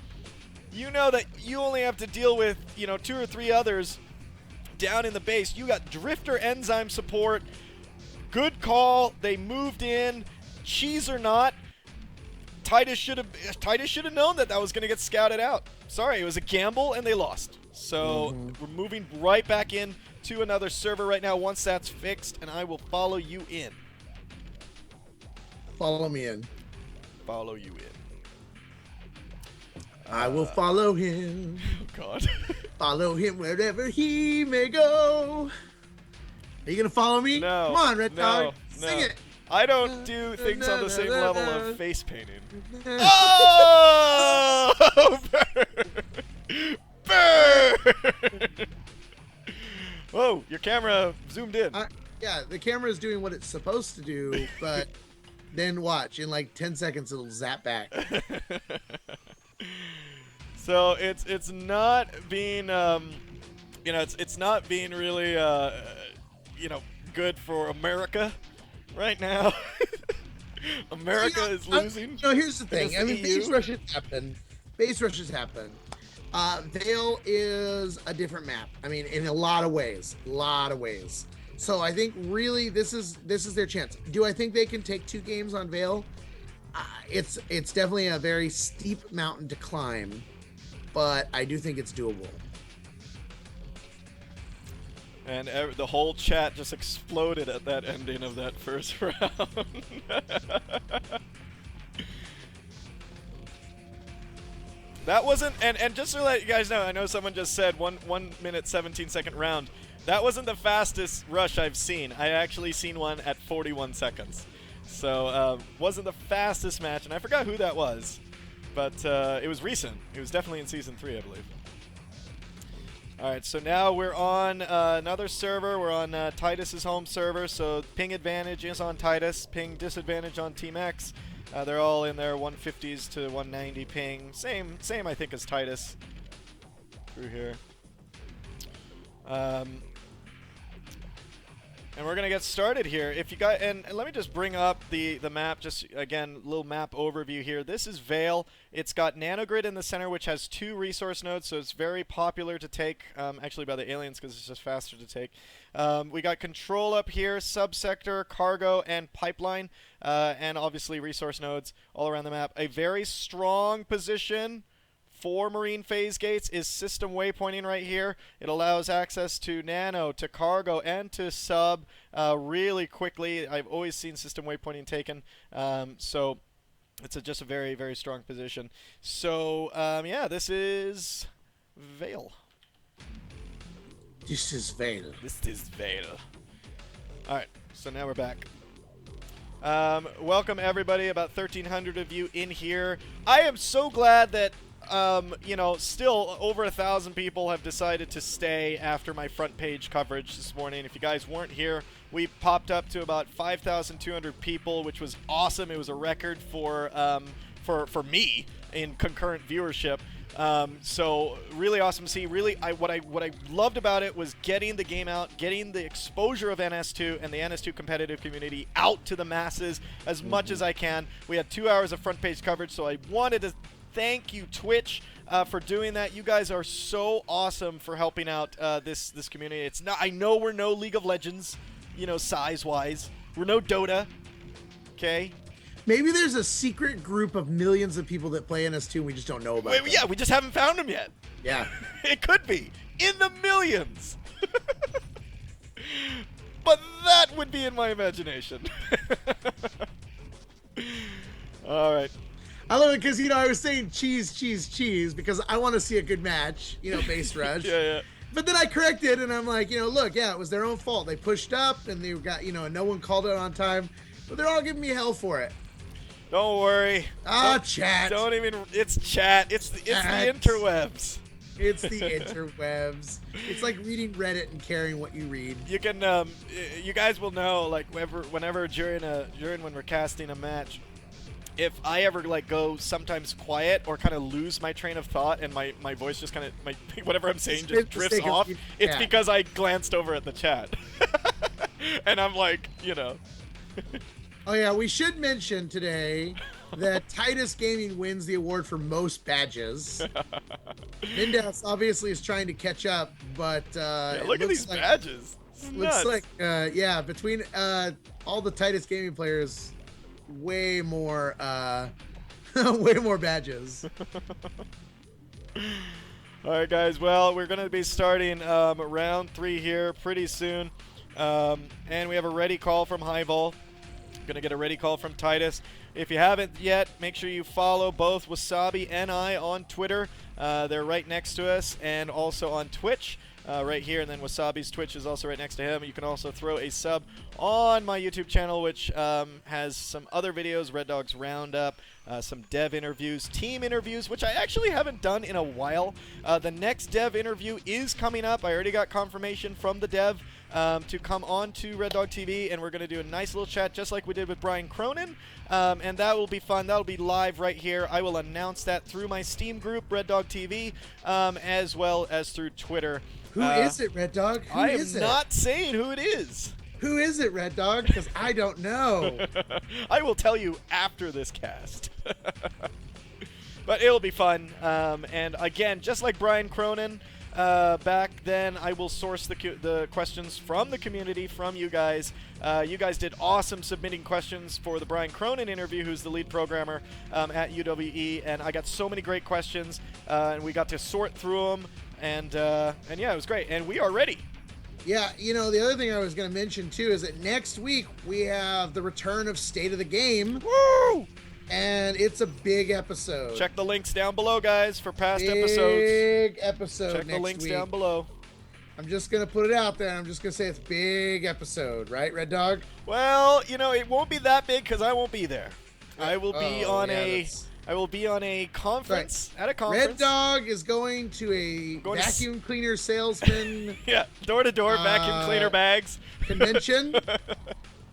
You know that you only have to deal with, you know, 2 or 3 others down in the base. You got Drifter Enzyme support. Good call. They moved in. Cheese or not, Titus should have known that was going to get scouted out. Sorry, it was a gamble and they lost. So we're moving right back in to another server right now once that's fixed, and I will follow you in. Follow me in. Follow you in. I will follow him. Oh, God. Follow him wherever he may go. Are you going to follow me? No. Come on, Red Dog. No. Sing it. I don't do things on the same level of face painting. Oh! Burn! Burn! Whoa, your camera zoomed in. Yeah, the camera is doing what it's supposed to do, but then watch. In like 10 seconds, it'll zap back. So it's not being, you know, it's not being really, you know, good for America right now. America is losing. Here's the thing. I mean, EU. base rushes happen. Base rushes happen. Veil is a different map. I mean, in a lot of ways. So I think really this is their chance. Do I think they can take 2 games on Veil? It's definitely a very steep mountain to climb, but I do think it's doable. And the whole chat just exploded at that ending of that first round. That wasn't, and just to let you guys know, I know someone just said 1 minute 17-second round. That wasn't the fastest rush I've seen. I actually seen one at 41 seconds. So wasn't the fastest match, and I forgot who that was, but it was recent. It was definitely in Season 3, I believe. All right, so now we're on another server. We're on Titus's home server, so ping advantage is on Titus, ping disadvantage on Team X. They're all in their 150s to 190 ping. Same I think as Titus through here. And we're gonna get started here. If you got, and let me just bring up the map. Just again, little map overview here. This is Veil. It's got nanogrid in the center, which has 2 resource nodes, so it's very popular to take. Actually, by the aliens, because it's just faster to take. We got control up here, subsector, cargo, and pipeline, and obviously resource nodes all around the map. A very strong position for Marine phase gates is system waypointing right here. It allows access to nano, to cargo, and to sub really quickly. I've always seen system waypointing taken, so it's just a very, very strong position. So yeah, this is Veil. This is Veil. This is Veil. All right, so now we're back. Welcome everybody, about 1,300 of you in here. I am so glad that you know, still over 1,000 people have decided to stay after my front page coverage this morning. If you guys weren't here, we popped up to about 5,200 people, which was awesome. It was a record for me in concurrent viewership. So really awesome to see. Really, what I loved about it was getting the game out, getting the exposure of NS2 and the NS2 competitive community out to the masses as much as I can. We had 2 hours of front page coverage, so I wanted to thank you, Twitch, for doing that. You guys are so awesome for helping out this community. It's not. I know we're no League of Legends, size-wise. We're no Dota. Okay. Maybe there's a secret group of millions of people that play NS2 and we just don't know about them. Yeah, we just haven't found them yet. Yeah. It could be. In the millions. But that would be in my imagination. All right. I love it because, I was saying cheese, cheese, cheese because I want to see a good match, base rush. Yeah. But then I corrected and I'm like, look, yeah, it was their own fault. They pushed up and they got, no one called it on time. But they're all giving me hell for it. Don't worry. Chat. Don't even. It's chat. It's the interwebs. It's the interwebs. It's like reading Reddit and caring what you read. You can. You guys will know, like, whenever during when we're casting a match, if I ever go sometimes quiet or kind of lose my train of thought and my voice just kind of whatever I'm saying just drifts off, it's because I glanced over at the chat, and I'm like, Oh yeah, we should mention today that Titus Gaming wins the award for most badges. Mindas obviously is trying to catch up, but look at these badges. Looks like between all the Titus Gaming players, way more badges. All right, guys. Well, we're going to be starting round 3 here pretty soon, and we have a ready call from Highball. Gonna get a ready call from Titus. If you haven't yet, make sure you follow both Wasabi and I on Twitter. They're right next to us, and also on Twitch right here. And then Wasabi's Twitch is also right next to him. You can also throw a sub on my YouTube channel, which has some other videos, Red Dog's Roundup, some dev interviews, team interviews, which I actually haven't done in a while. The next dev interview is coming up. I already got confirmation from the dev to come on to REDDOG.TV, and we're going to do a nice little chat just like we did with Brian Cronin, and that will be fun. That will be live right here. I will announce that through my Steam group, REDDOG.TV, as well as through Twitter. Who is it, Red Dog? I am not saying who it is. Who is it, Red Dog? Because I don't know. I will tell you after this cast. But it'll be fun. And again, just like Brian Cronin, back then, I will source the questions from the community, from you guys. You guys did awesome submitting questions for the Brian Cronin interview, who's the lead programmer at UWE, and I got so many great questions, and we got to sort through them, and yeah, it was great, and we are ready. Yeah, the other thing I was going to mention, too, is that next week we have the return of State of the Game. Woo! And it's a big episode. Check the links down below, guys, for past episodes. Big episode Check the links down below. I'm just going to put it out there. I'm just going to say it's big episode, right, Red Dog? Well, it won't be that big because I won't be there. I will be on a conference, at a conference. Red Dog is going to a vacuum cleaner salesman. Yeah, door-to-door vacuum cleaner bags. Convention.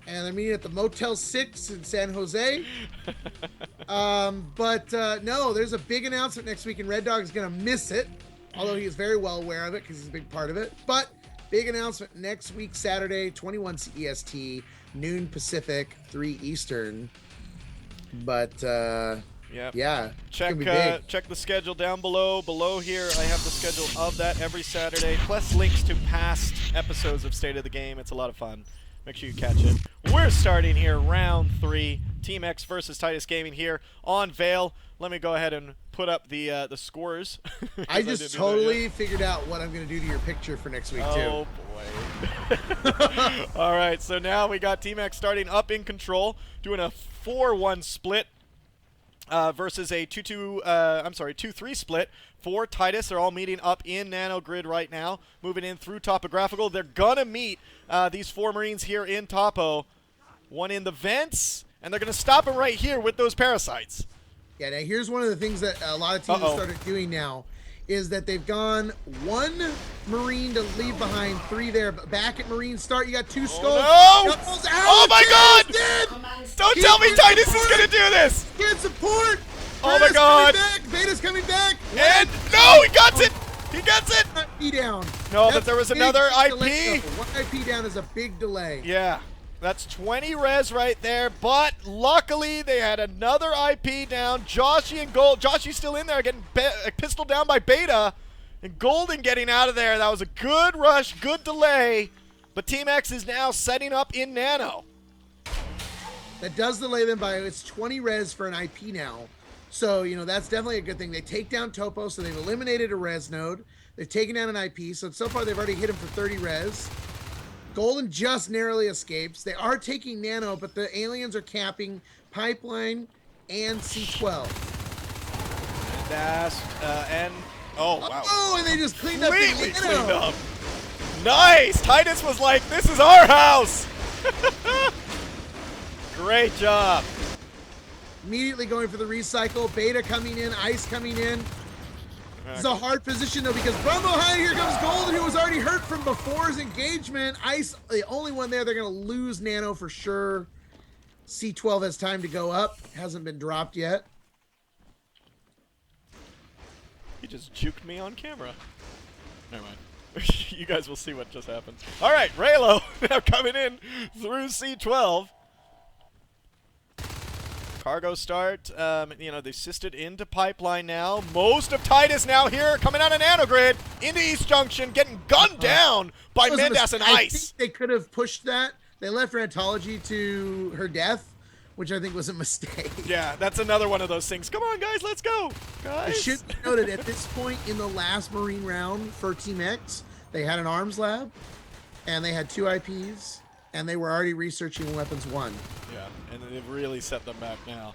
And they're meeting at the Motel 6 in San Jose. No, there's a big announcement next week, and Red Dog is going to miss it, although he is very well aware of it because he's a big part of it. But big announcement next week, Saturday, 21 CEST, noon Pacific, 3 Eastern. But, yeah, check the schedule down below. Below here, I have the schedule of that every Saturday, plus links to past episodes of State of the Game. It's a lot of fun. Make sure you catch it. We're starting here, round 3. Team X versus Titus Gaming here on Vale. Let me go ahead and put up the scores. I just totally figured out what I'm going to do to your picture for next week, too. Oh, boy. All right, so now we got Team X starting up in control, doing a 4-1 split versus a 2-3 split for Titus. They're all meeting up in Nano Grid right now, moving in through Topographical. They're going to meet these 4 Marines here in Topo. One in the vents, and they're going to stop them right here with those parasites. Yeah, now here's one of the things that a lot of teams have started doing now is that they've gone 1 Marine to leave behind, 3 there. But back at Marine start, you got 2 skulls. No! Oh my God! Don't tell me Titus is going to do this! Get support! Oh my God! Beta's coming back! And no, he got it! He gets it! IP down. No, but there was another IP. 1 IP down is a big delay. Yeah. That's 20 res right there, but luckily they had another IP down. Joshy and Gold. Joshy's still in there, getting pistoled down by Beta. And Golden getting out of there. That was a good rush, good delay. But Team X is now setting up in Nano. That does delay them by, it's 20 res for an IP now. So, you know, that's definitely a good thing. They take down Topo, so they've eliminated a res node. They've taken down an IP, so far they've already hit him for 30 res. Golden just narrowly escapes. They are taking Nano, but the aliens are capping Pipeline and C12. And oh wow! Oh, and they just cleaned up Completely the cleaned Nano. up. Nice. Titus was like, "This is our house." Great job. Immediately going for the recycle. Beta coming in. Ice coming in. It's a hard position though because from behind here comes Golden, who was already hurt from before his engagement. Ice, the only one there. They're gonna lose Nano for sure. C12 has time to go up. Hasn't been dropped yet. He just juked me on camera. Never mind. You guys will see what just happened. All right, Raylo now coming in through C12. Cargo start, you know, they assisted into Pipeline now. Most of Titus now here, coming out of Nanogrid, into East Junction, getting gunned down by Mendas and I Ice. think they could have pushed that. They left Rantology to her death, which I think was a mistake. Yeah, that's another one of those things. Come on, guys, let's go. Guys. It should be noted, at this point in the last Marine round for Team X, they had an arms lab, and they had 2 IPs, and they were already researching Weapons 1. Yeah, and they've really set them back now.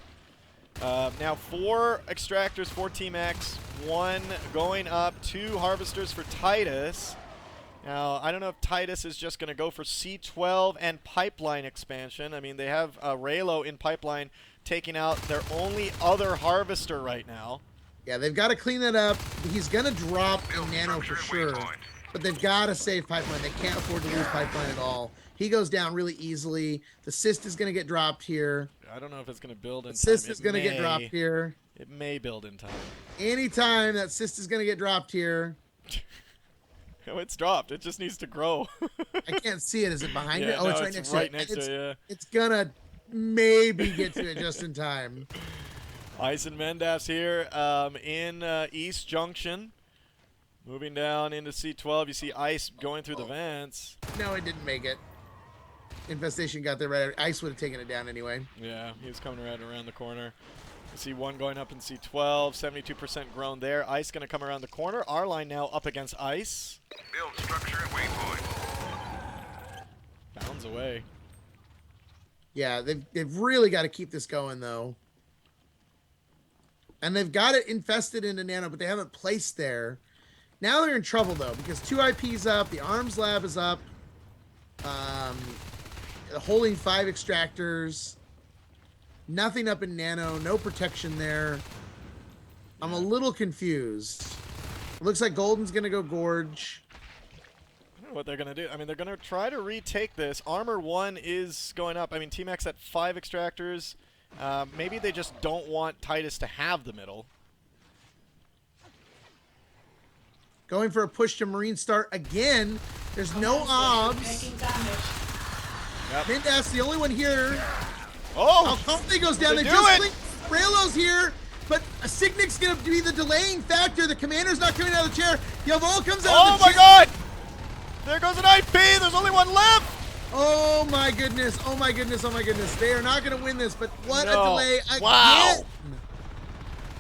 Now 4 extractors for Team X, 1 going up, 2 harvesters for Titus. Now, I don't know if Titus is just going to go for C12 and Pipeline expansion. I mean, they have Raylo in Pipeline taking out their only other harvester right now. Yeah, they've got to clean that up. He's going to drop a Nano for sure, but they've got to save Pipeline. They can't afford to lose Pipeline at all. He goes down really easily. The cyst is going to get dropped here. I don't know if it's going to build in time. The cyst is going to get dropped here. It may build in time. Anytime that cyst is going to get dropped here. Oh, it's dropped. It just needs to grow. I can't see it. Is it behind Yeah, it? Oh, no, it's right next to it. Next to it, yeah. It's going to maybe get to it just in time. Ice and Mendas here in East Junction. Moving down into C12. You see Ice going through the vents. No, it didn't make it. Infestation got there right. Ice would have taken it down anyway. Yeah, he was coming right around the corner. You see 1 going up in C12, 72% grown there. Ice going to come around the corner. Our line now up against Ice. Build structure at waypoint. Bounds away. Yeah, they've really got to keep this going though. And they've got it infested into Nano, but they haven't placed there. Now they're in trouble though because 2 IPs up, the arms lab is up. Holding 5 extractors. Nothing up in Nano. No protection there. I'm a little confused. It looks like Golden's going to go Gorge. I don't know what they're going to do. I mean, they're going to try to retake this. Armor 1 is going up. I mean, Team X at 5 extractors. Maybe they just don't want Titus to have the middle. Going for a push to Marine start again. There's no obs. Yep. Mendas, the only one here. Oh! Alcante goes down. They They do just it! clinked. Raylo's here, but Signic's going to be the delaying factor. The commander's not coming out of the chair. Yavol comes out Oh of the my chair. god! There goes an IP! There's only 1 left! Oh my goodness. Oh my goodness. Oh my goodness. They are not going to win this, but what a No. delay again. Wow.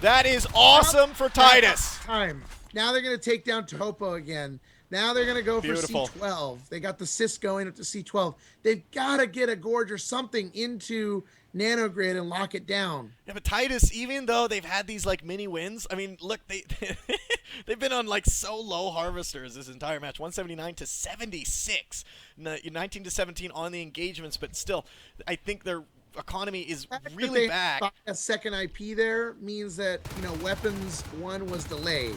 That is awesome for Titus. Time. Now they're going to take down Topo again. Now they're going to go Beautiful. for C12. They got the cyst going up to C12. They've got to get a Gorge or something into Nanogrid and lock it down. Yeah, but Titus, even though they've had these like mini wins, I mean, look, they've been on like so low harvesters this entire match, 179 to 76, 19 to 17 on the engagements, but still, I think their economy is really back. A second IP there means that, you know, Weapons 1 was delayed.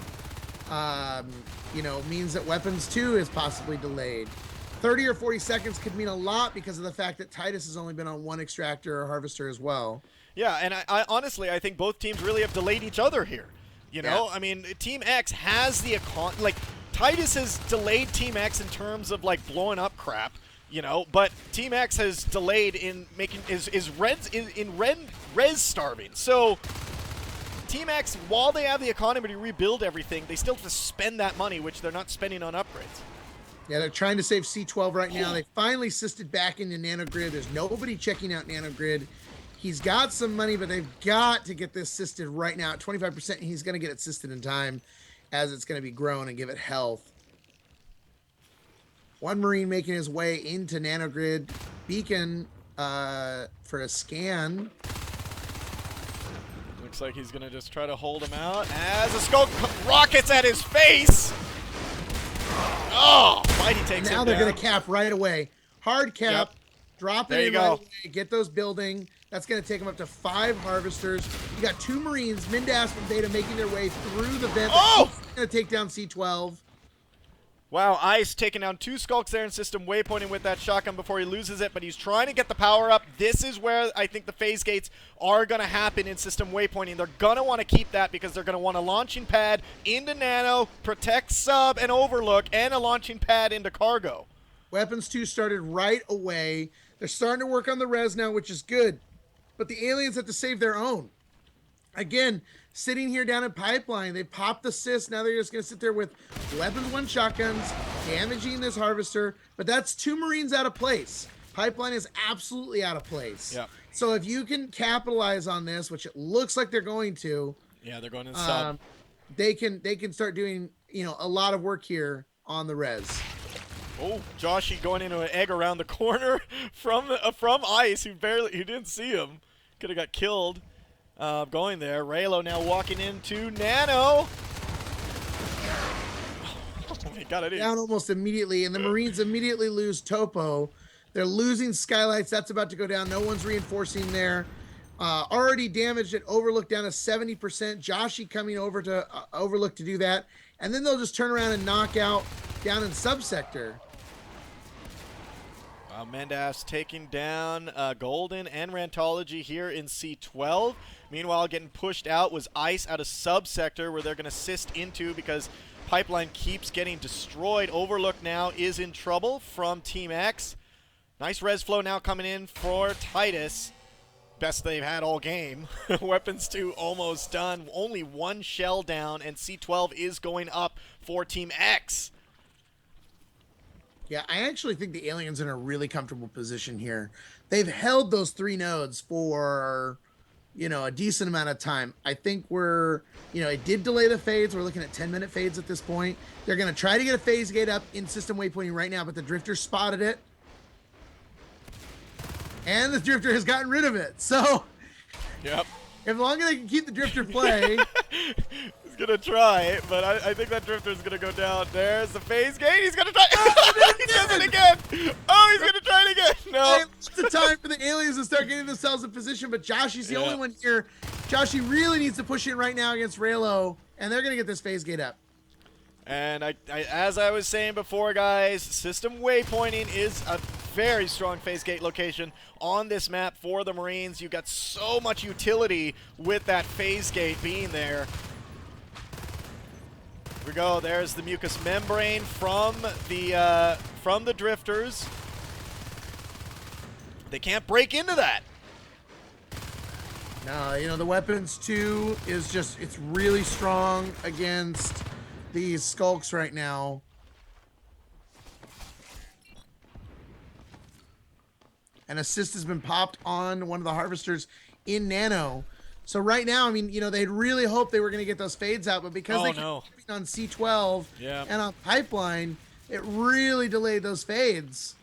You know, means that Weapons 2 is possibly delayed. 30 or 40 seconds could mean a lot because of the fact that Titus has only been on 1 extractor or harvester as well. Yeah, and I honestly, I think both teams really have delayed each other here. You know, Yeah. I mean, Team X has the like Titus has delayed Team X in terms of like blowing up crap. You know, but Team X has delayed in making is res starving. So Team X, while they have the economy to rebuild everything, they still have to spend that money, which they're not spending on upgrades. Yeah, they're trying to save C12 right now. They finally assisted back into Nanogrid. There's nobody checking out Nanogrid. He's got some money, but they've got to get this assisted right now at 25%. And he's going to get it assisted in time as it's going to be grown and give it health. One Marine making his way into Nanogrid. Beacon for a scan. Looks like he's going to just try to hold him out as a Skulk rockets at his face. Oh, Mighty takes him Now they're down. going to cap right away. Hard cap. Yep. Drop it There you in go. right away. Get those building. That's going to take them up to 5 harvesters. You got 2 Marines, Mindas and Beta, making their way through the vent. Oh! Going to take down C12. Wow, Ice taking down 2 Skulks there in system waypointing with that shotgun before he loses it, but he's trying to get the power up. This is where I think the phase gates are going to happen in system waypointing. They're going to want to keep that because they're going to want a launching pad into Nano, protect Sub and Overlook, and a launching pad into Cargo. Weapons 2 started right away. They're starting to work on the res now, which is good. But the aliens have to save their own. Again, sitting here down in Pipeline, they popped the assist. Now they're just going to sit there with Weapons 1 shotguns, damaging this harvester. But that's 2 Marines out of place. Pipeline is absolutely out of place. Yep. So if you can capitalize on this, which it looks like they're going to, Yeah, they're going in Sub. they can start doing, you know, a lot of work here on the res. Oh, Joshy going into an egg around the corner from Ice, who didn't see him. Could have got killed. Going there. Raylo now walking into Nano. Oh my God, I didn't. Down almost immediately, and the Marines immediately lose Topo. They're losing Skylights. That's about to go down. No one's reinforcing there. Already damaged at Overlook down to 70%. Joshy coming over to Overlook to do that. And then they'll just turn around and knock out down in Subsector. Mendas taking down Golden and Rantology here in C12. Meanwhile, getting pushed out was Ice out of Subsector, where they're going to assist into because Pipeline keeps getting destroyed. Overlook now is in trouble from Team X. Nice res flow now coming in for Titus. Best they've had all game. Weapons 2 almost done. Only 1 shell down, and C12 is going up for Team X. Yeah, I actually think the aliens are in a really comfortable position here. They've held those 3 nodes for, you know, a decent amount of time. I think it did delay the fades. We're looking at 10-minute fades at this point. They're going to try to get a phase gate up in system waypointing right now, but the Drifter spotted it. And the Drifter has gotten rid of it. So, Yep. as long as they can keep the Drifter play. He's going to try, but I think that Drifter's going to go down. There's the phase gate. He's going to try. He does it again. Oh, he's going to try it again. No. It's the time for the aliens to start getting themselves in position, but Joshy's the only one here. Joshy really needs to push in right now against Raylo, and they're going to get this phase gate up. And as I was saying before, guys, system waypointing is a very strong phase gate location on this map for the Marines. You got so much utility with that phase gate being there. Here we go. There's the mucus membrane from the Drifters. They can't break into that. No, you know, the Weapons 2 is just, it's really strong against these Skulks right now. An assist has been popped on one of the Harvesters in Nano. So right now, I mean, you know, they'd really hoped they were going to get those fades out, but because they kept on C12 and on Pipeline, it really delayed those fades.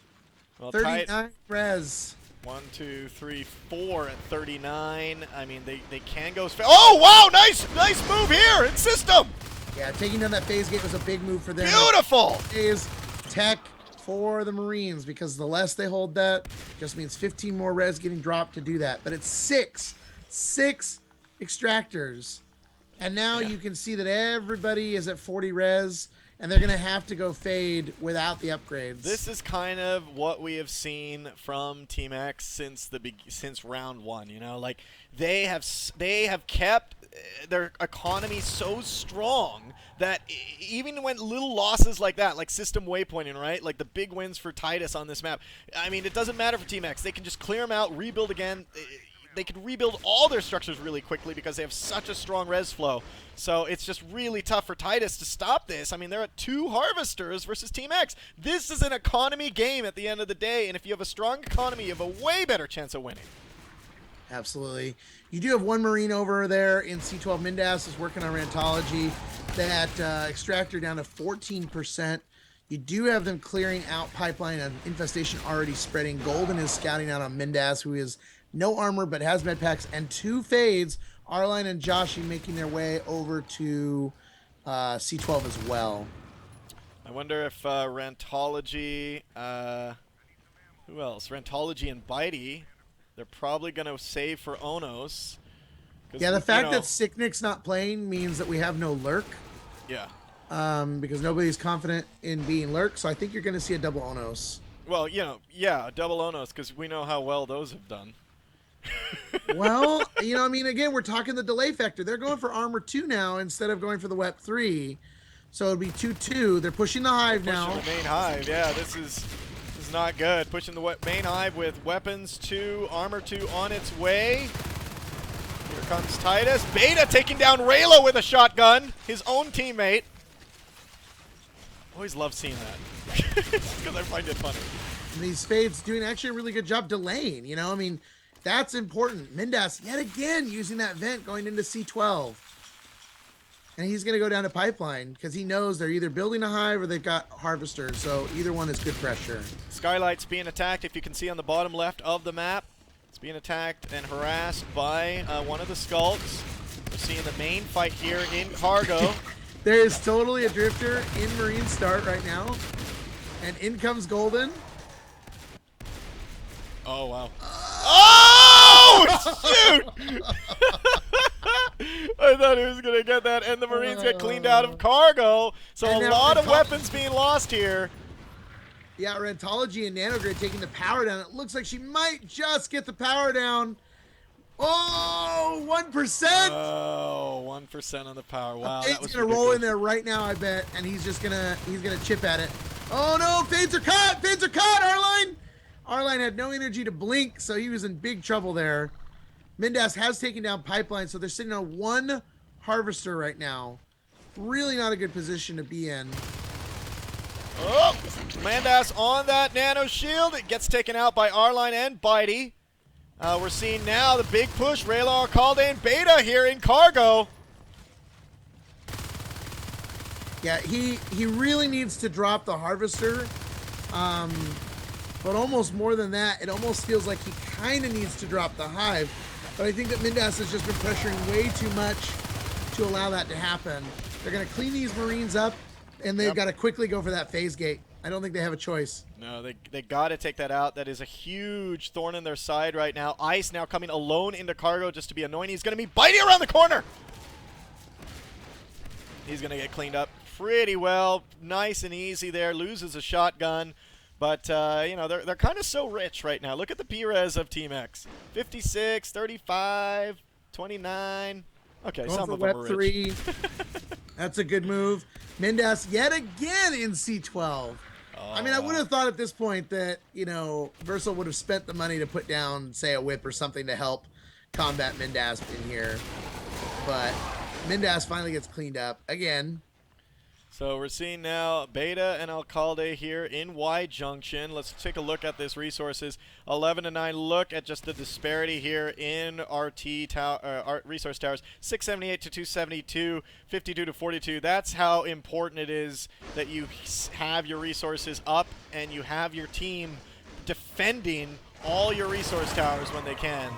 Well, 39 res. 1, 2, 3, 4 at 39. I mean, they can go. Oh wow, nice move here in system. Yeah, taking down that phase gate was a big move for them. Beautiful. Is tech for the Marines, because the less they hold that just means 15 more res getting dropped to do that. But it's six extractors, and now you can see that everybody is at 40 res, and they're gonna have to go fade without the upgrades. This is kind of what we have seen from Team X since round 1. You know, like they have kept their economy so strong that even when little losses like that, like system waypointing, right? Like the big wins for Titus on this map. I mean, it doesn't matter for Team X. They can just clear them out, rebuild again. They can rebuild all their structures really quickly because they have such a strong res flow. So it's just really tough for Titus to stop this. I mean, they're at 2 Harvesters versus Team X. This is an economy game at the end of the day, and if you have a strong economy, you have a way better chance of winning. Absolutely. You do have one Marine over there in C12. Mindas is working on Rantology. That extractor down to 14%. You do have them clearing out pipeline and infestation already spreading. Golden is scouting out on Mindas, who is no armor but has med packs and 2 fades. Arline and Joshi making their way over to C12 as well. I wonder if Rantology, who else? Rantology and Bitey, they're probably going to save for Onos. Yeah, the fact that Sicknick's not playing means that we have no Lurk. Yeah. Because nobody's confident in being Lurk, so I think you're going to see a double Onos. Well, yeah, double Onos, because we know how well those have done. Well, I mean, again, we're talking the delay factor. They're going for armor 2 now instead of going for the wep 3. So it'll be 2-2. They're pushing the hive now. Pushing the main hive. Yeah, this is not good. Pushing the main hive with weapons 2, armor 2 on its way. Here comes Titus. Beta taking down Raylo with a shotgun. His own teammate. Always love seeing that. Because I find it funny. And these fades doing actually a really good job delaying. I mean, that's important. Mindas, yet again, using that vent going into C12. And he's going to go down to pipeline because he knows they're either building a hive or they've got harvesters. So either one is good pressure. Skylight's being attacked, if you can see on the bottom left of the map. It's being attacked and harassed by one of the skulks. We're seeing the main fight here in cargo. There is totally a drifter in Marine start right now. And in comes Golden. Oh, wow. Oh, shoot! I thought he was going to get that, and the Marines get cleaned out of cargo. So a lot of weapons being lost here. Yeah, Rantology and Nanogrid taking the power down. It looks like she might just get the power down. Oh, 1%. Oh, 1% on the power. Wow, Fade's that was gonna roll in there right now, I bet, and he's gonna chip at it. Oh no, Fades are caught! Fades are caught, Arline! Arline had no energy to blink, so he was in big trouble there. Mindas has taken down Pipeline, so they're sitting on 1 Harvester right now. Really not a good position to be in. Oh, Mandas on that nano shield. It gets taken out by Arline and Bitey. We're seeing now the big push. Raylo, Alcalde, and Beta here in cargo. Yeah, he really needs to drop the Harvester. But almost more than that, it almost feels like he kind of needs to drop the hive. But I think that Mindas has just been pressuring way too much to allow that to happen. They're going to clean these Marines up, and they've got to quickly go for that phase gate. I don't think they have a choice. No, they got to take that out. That is a huge thorn in their side right now. Ice now coming alone into cargo just to be annoying. He's going to be Bitey around the corner. He's going to get cleaned up pretty well. Nice and easy there. Loses a shotgun. But, they're kind of so rich right now. Look at the P-res of Team X. 56, 35, 29. Okay, Going some for of them are rich. 3. That's a good move. Mindas yet again in C12. I mean, I would have thought at this point that, Versal would have spent the money to put down, say, a whip or something to help combat Mindas in here. But Mindas finally gets cleaned up again. So we're seeing now Beta and Alcalde here in Y Junction. Let's take a look at this resources. 11-9. Look at just the disparity here in resource towers. 678 to 272, 52 to 42. That's how important it is that you have your resources up and you have your team defending all your resource towers when they can.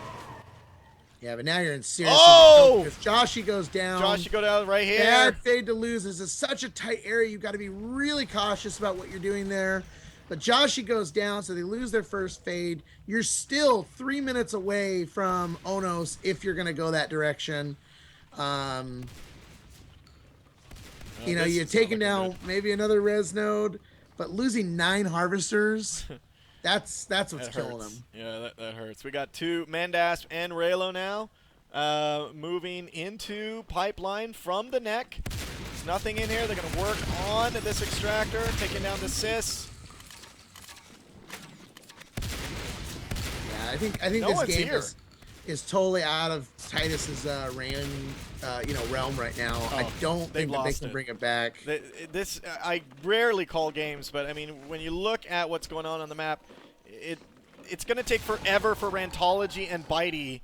Yeah, but now you're in serious. Oh! If Joshi goes down. Joshi go down right here. Bad fade to lose. This is such a tight area. You've got to be really cautious about what you're doing there. But Joshi goes down, so they lose their first fade. You're still 3 minutes away from Onos if you're going to go that direction. You're taking down maybe another res node, but losing 9 harvesters. That's what's killing them. Yeah, that hurts. We got 2 Mandas and Raylo now. moving into pipeline from the neck. There's nothing in here. They're going to work on this extractor, taking down the Sys. Yeah, I think No this one's game here. is totally out of Titus's realm right now. I don't think that they can bring it back. This I rarely call games, but I mean, when you look at what's going on the map, it's going to take forever for Rantology and Bitey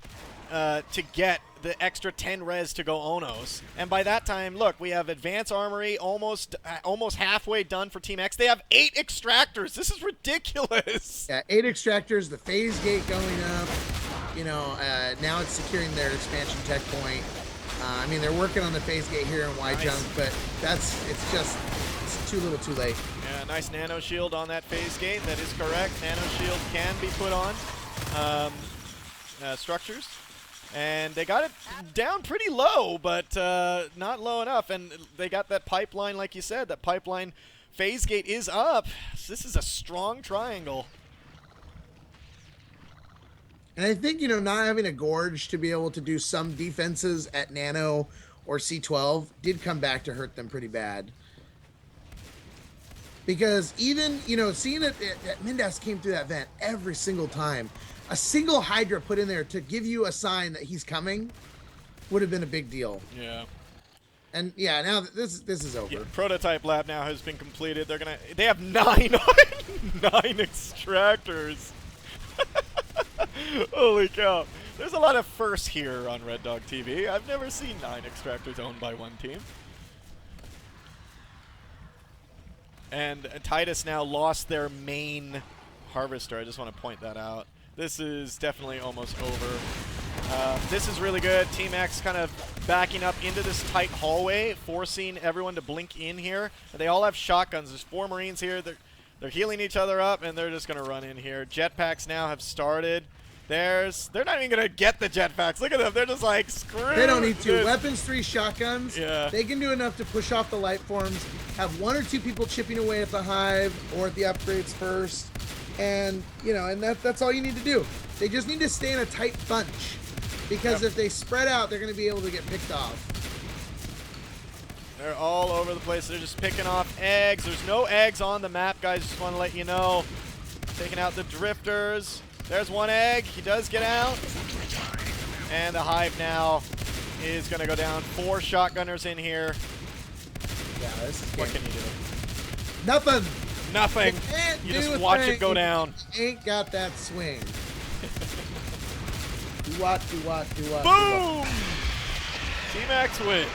to get the extra 10 res to go Onos. And by that time, look, we have Advanced Armory almost halfway done for Team X. They have 8 extractors. This is ridiculous. Yeah, 8 extractors, the phase gate going up. You know, now it's securing their expansion tech point. I mean, they're working on the phase gate here in Y-Junk, but it's too little too late. Yeah, nice nano shield on that phase gate. That is correct. Nano shield can be put on structures. And they got it down pretty low, but not low enough. And they got that pipeline, like you said. That pipeline phase gate is up. This is a strong triangle. And I think, you know, not having a Gorge to be able to do some defenses at Nano or C12 did come back to hurt them pretty bad. Because even, you know, seeing that Mindas came through that vent every single time, a single Hydra put in there to give you a sign that he's coming would have been a big deal. Yeah. And yeah, now this is over. Yeah, prototype lab now has been completed. They have 9 extractors. Holy cow. There's a lot of firsts here on REDDOG.TV. I've never seen 9 extractors owned by one team. And Titus now lost their main harvester. I just want to point that out. This is definitely almost over. This is really good. Team X kind of backing up into this tight hallway, forcing everyone to blink in here. They all have shotguns. There's 4 Marines here. They're healing each other up, and they're just going to run in here. Jetpacks now have started. They're not even going to get the jetpacks. Look at them. They're just like, screw They don't need to. this. Weapons 3, shotguns. Yeah. They can do enough to push off the light forms, have 1 or 2 people chipping away at the hive or at the upgrades first. And, you know, and that's all you need to do. They just need to stay in a tight bunch. Because if they spread out, they're going to be able to get picked off. They're all over the place. They're just picking off eggs. There's no eggs on the map, guys. Just want to let you know. Taking out the drifters. There's 1 egg. He does get out. And the hive now is going to go down. 4 shotgunners in here. Yeah, this is What can you do? Nothing. Nothing. You just watch it go down. Ain't got that swing. Do what? Boom! Team X wins.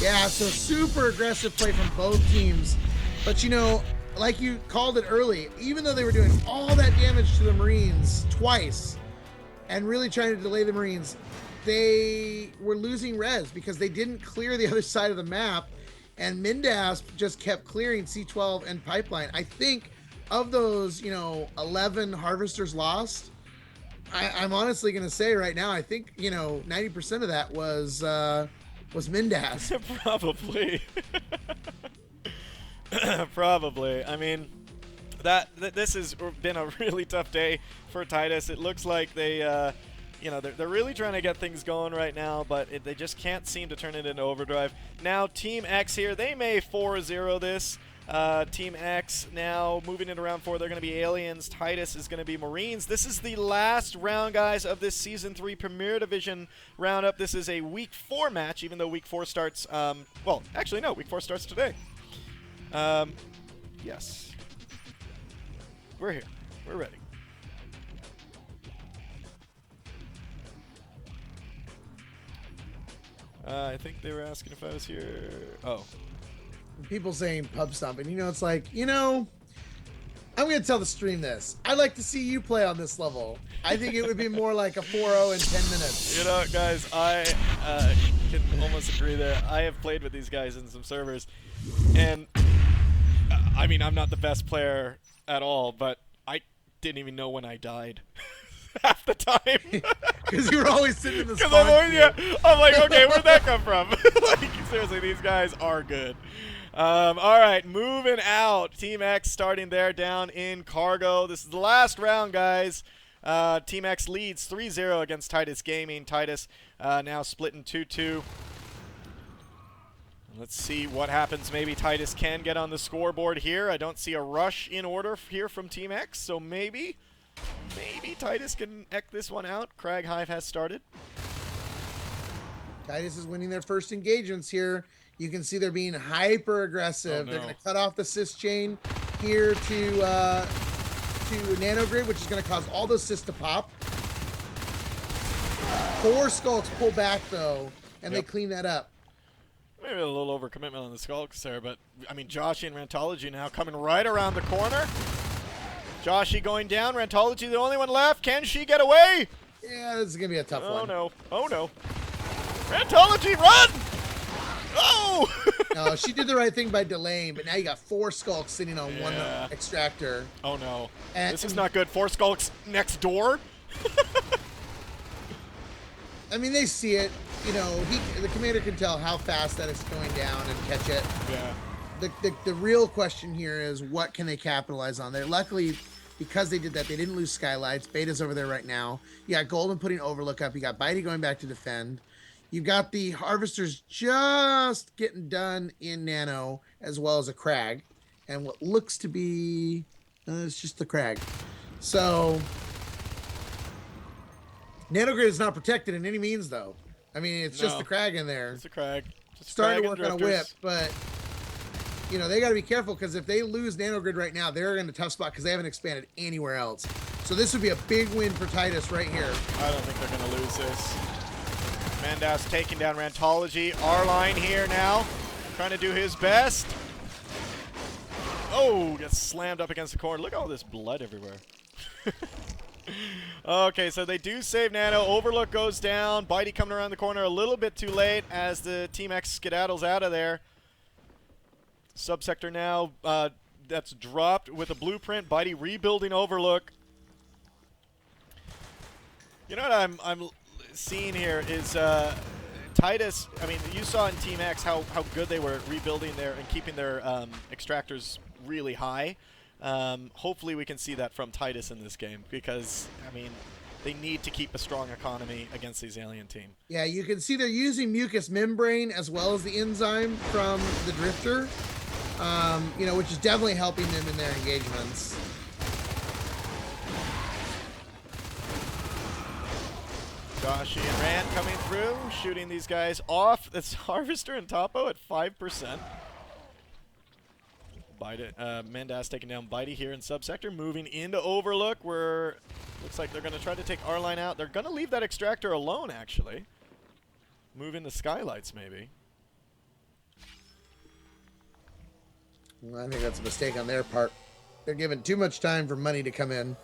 Yeah, so super aggressive play from both teams. But, you know, like you called it early, even though they were doing all that damage to the Marines twice and really trying to delay the Marines, they were losing res because they didn't clear the other side of the map, and Mindas just kept clearing C12 and pipeline. I think of those, you know, 11 harvesters lost, I'm honestly going to say right now, I think, you know, 90% of that was Mindas. Probably. Probably. I mean, this has been a really tough day for Titus. It looks like they, you know, they're really trying to get things going right now, but they just can't seem to turn it into overdrive. Now, Team X here, they may 4-0 this. Team X now moving it around 4. They're going to be Aliens. Titus is going to be Marines. This is the last round, guys, of this Season 3 Premier Division roundup. This is a Week 4 match, even though Week 4 starts, well, actually, no, Week 4 starts today. Yes. We're here. We're ready. I think they were asking if I was here. Oh. People saying pub stomping, you know, it's like, you know, I'm going to tell the stream this. I'd like to see you play on this level. I think it would be more like a 4-0 in 10 minutes. You know, guys, I can almost agree that I have played with these guys in some servers, and I mean, I'm not the best player at all, but I didn't even know when I died. Half the time. Because you were always sitting in the I'm like, okay, where'd that come from? Like, seriously, these guys are good. All right, moving out. Team X starting there down in Cargo. This is the last round, guys. Team X leads 3-0 against Titus Gaming. Titus now splitting 2-2. Let's see what happens. Maybe Titus can get on the scoreboard here. I don't see a rush in order here from Team X, so maybe Titus can ek this one out. Crag Hive has started. Titus is winning their first engagements here. You can see they're being hyper aggressive. Oh, no. They're going to cut off the sys chain here to nanogrid, which is going to cause all those sys to pop. 4 skulks pull back though, and they clean that up. Maybe a little overcommitment on the skulks there, but I mean, Joshy and Rantology now coming right around the corner. Joshy going down. Rantology the only one left. Can she get away? Yeah, this is going to be a tough one. Oh no. Oh no. Rantology, run! Oh! No, she did the right thing by delaying, but now you got 4 skulks sitting on one Yeah. extractor. Oh no. And- This is not good. 4 skulks next door. I mean, they see it. You know, the commander can tell how fast that is going down and catch it. Yeah. The real question here is what can they capitalize on? They're luckily, because they did that, they didn't lose skylights. Beta's over there right now. You got Golden putting Overlook up. You got Bitey going back to defend. You've got the Harvesters just getting done in Nano, as well as a Crag. And what looks to be, it's just the Crag. So, Nanogrid is not protected in any means, though. I mean, it's just No. the Crag in there. It's a Crag. Just Starting to Crag work and on a whip, drifters. but you know, they got to be careful because if they lose Nanogrid right now, they're in a tough spot because they haven't expanded anywhere else. So this would be a big win for Titus right here. I don't think they're going to lose this. Mandas taking down Rantology. R-Line here now, trying to do his best. Oh, gets slammed up against the corner. Look at all this blood everywhere. Okay, so they do save Nano. Overlook goes down. Bitey coming around the corner a little bit too late as the Team X skedaddles out of there. Subsector now, that's dropped with a blueprint. Bitey rebuilding Overlook. You know what I'm seeing here is Titus. I mean, you saw in Team X how good they were at rebuilding their and keeping their extractors really high. Hopefully we can see that from Titus in this game because, I mean, they need to keep a strong economy against these alien team. Yeah, you can see they're using mucus membrane as well as the enzyme from the Drifter, you know, which is definitely helping them in their engagements. Joshy and Rand coming through, shooting these guys off. It's Harvester and Topo at 5%. Mandas taking down Bitey here in subsector, moving into Overlook, where looks like they're going to try to take R-Line out. They're going to leave that extractor alone, actually. Move into Skylights, maybe. Well, I think that's a mistake on their part. They're giving too much time for money to come in.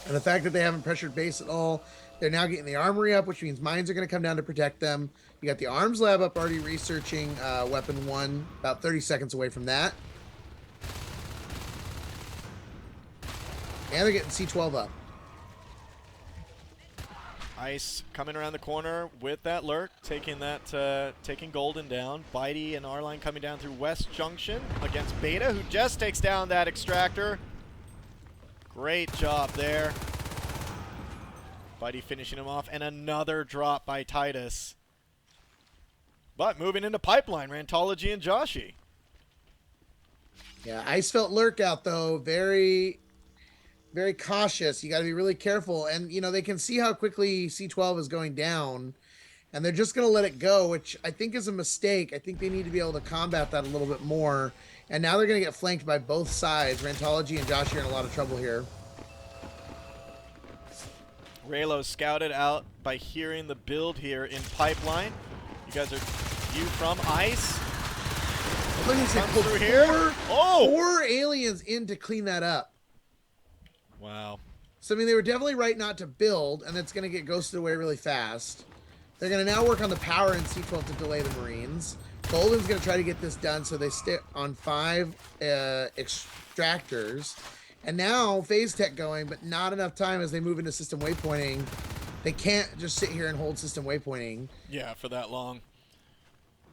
And the fact that they haven't pressured base at all, they're now getting the armory up, which means mines are going to come down to protect them. You got the arms lab up already researching weapon 1, about 30 seconds away from that. And they're getting C12 up. Ice coming around the corner with that lurk, taking Golden down. Bitey and R-Line coming down through West Junction against Beta, who just takes down that extractor. Great job there. Bitey finishing him off, and another drop by Titus. But moving into Pipeline, Rantology and Joshy. Yeah, Ice felt lurk out though. Very, very cautious. You got to be really careful. And, you know, they can see how quickly C12 is going down. And they're just going to let it go, which I think is a mistake. I think they need to be able to combat that a little bit more. And now they're going to get flanked by both sides. Rantology and Josh are in a lot of trouble here. Raylo scouted out by hearing the build here in Pipeline. You guys are view from Ice. Look at Come this. through here. Oh! 4 aliens in to clean that up. Wow. So, I mean, they were definitely right not to build, and it's going to get ghosted away really fast. They're going to now work on the power in C12 to delay the Marines. Golden's going to try to get this done, so they stay on 5 extractors. And now, phase tech going, but not enough time as they move into system waypointing. They can't just sit here and hold system waypointing. Yeah, for that long.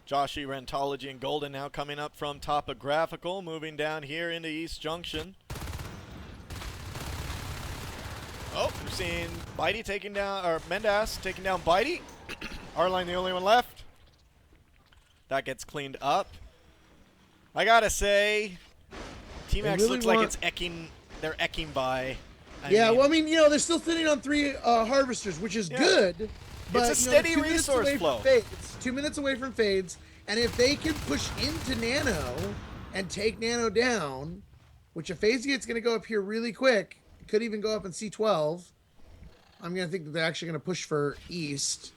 Joshi, Rentology, and Golden now coming up from Topographical, moving down here into East Junction. Oh, we're seeing Bitey taking down, or Mendas taking down Bitey. R-Line the only one left. That gets cleaned up. I gotta say, Team X really looks like it's ecking. They're ecking by. Well, I mean, they're still sitting on 3 harvesters, which is good. But, it's a steady resource flow. 2 minutes away from fades, and if they can push into Nano and take Nano down, which a phase gate's going to go up here really quick, it could even go up in C12. I'm going to think that they're actually going to push for East.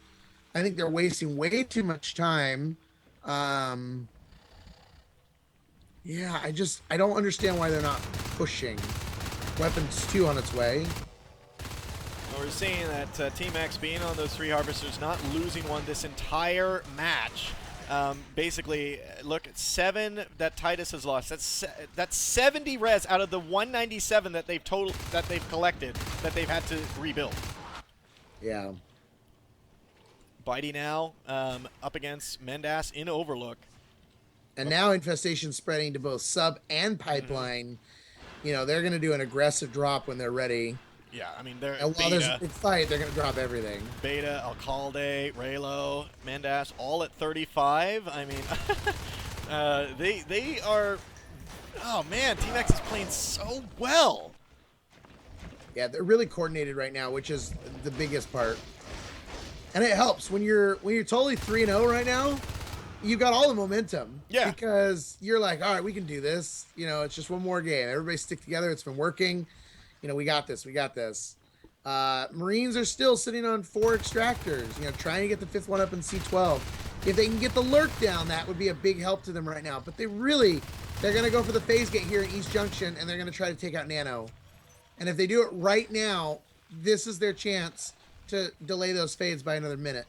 I think they're wasting way too much time. Yeah, I don't understand why they're not pushing. Weapons 2 on its way. Well, we're seeing that Team X being on those 3 harvesters, not losing one this entire match. Basically, look at 7 that Titus has lost. That's 70 res out of the 197 that they've collected that they've had to rebuild. Yeah. Bitey now up against Mendas in Overlook. And now Infestation spreading to both sub and pipeline. They're going to do an aggressive drop when they're ready. Yeah, I mean, they're and while there's a big fight, they're going to drop everything. Beta, Alcalde, Raylo, Mendas, all at 35. I mean, they are... Oh, man, Team X is playing so well. Yeah, they're really coordinated right now, which is the biggest part. And it helps when you're totally 3-0 right now. You got all the momentum. Yeah. Because you're like, all right, we can do this. It's just one more game. Everybody stick together. It's been working. We got this. We got this. Marines are still sitting on 4 extractors, trying to get the 5th one up in C12. If they can get the lurk down, that would be a big help to them right now. But they're going to go for the phase gate here in East Junction, and they're going to try to take out Nano. And if they do it right now, this is their chance to delay those fades by another minute.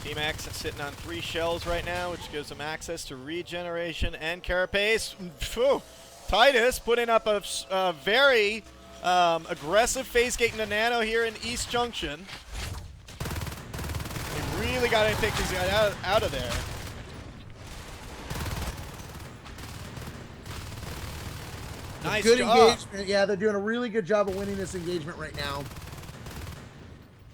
Team X is sitting on 3 shells right now, which gives them access to regeneration and carapace. Phew. Titus putting up a very aggressive phase gate into Nano here in East Junction. They really got to take these guys out of there. Nice good job. Engagement. Yeah, they're doing a really good job of winning this engagement right now.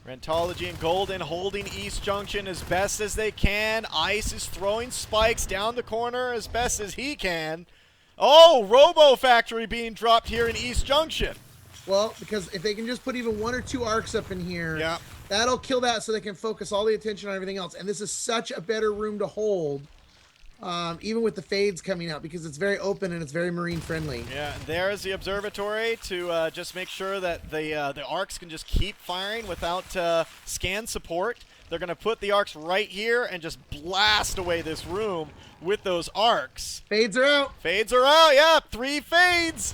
Rentology and Golden holding East Junction as best as they can. Ice is throwing spikes down the corner as best as he can. Oh, Robo Factory being dropped here in East Junction. Well, because if they can just put even 1 or 2 arcs up in here, yeah, that'll kill that so they can focus all the attention on everything else. And this is such a better room to hold, even with the fades coming out, because it's very open and it's very marine friendly. Yeah, there's the observatory to just make sure that the arcs can just keep firing without scan support. They're going to put the arcs right here and just blast away this room with those arcs. Fades are out. Fades are out, yeah. 3 fades.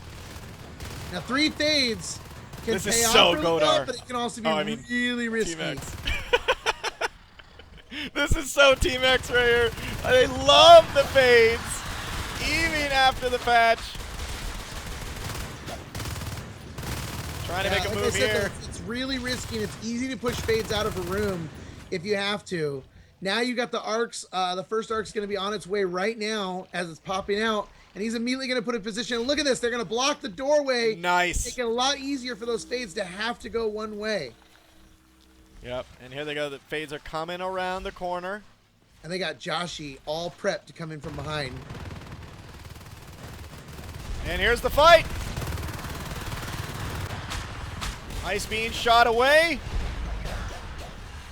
Now 3 fades can this pay is off so really Godar. well, but it can also be really risky. Team X. This is so Team X right here. They love the fades, even after the patch. Trying to make a move here. It's really risky, and it's easy to push fades out of a room if you have to. Now you got the arcs. The first arc's going to be on its way right now as it's popping out, and he's immediately going to put in position. Look at this. They're going to block the doorway. Nice. Make it a lot easier for those fades to have to go one way. Yep, and here they go. The fades are coming around the corner. And they got Joshi all prepped to come in from behind. And here's the fight. Ice being shot away.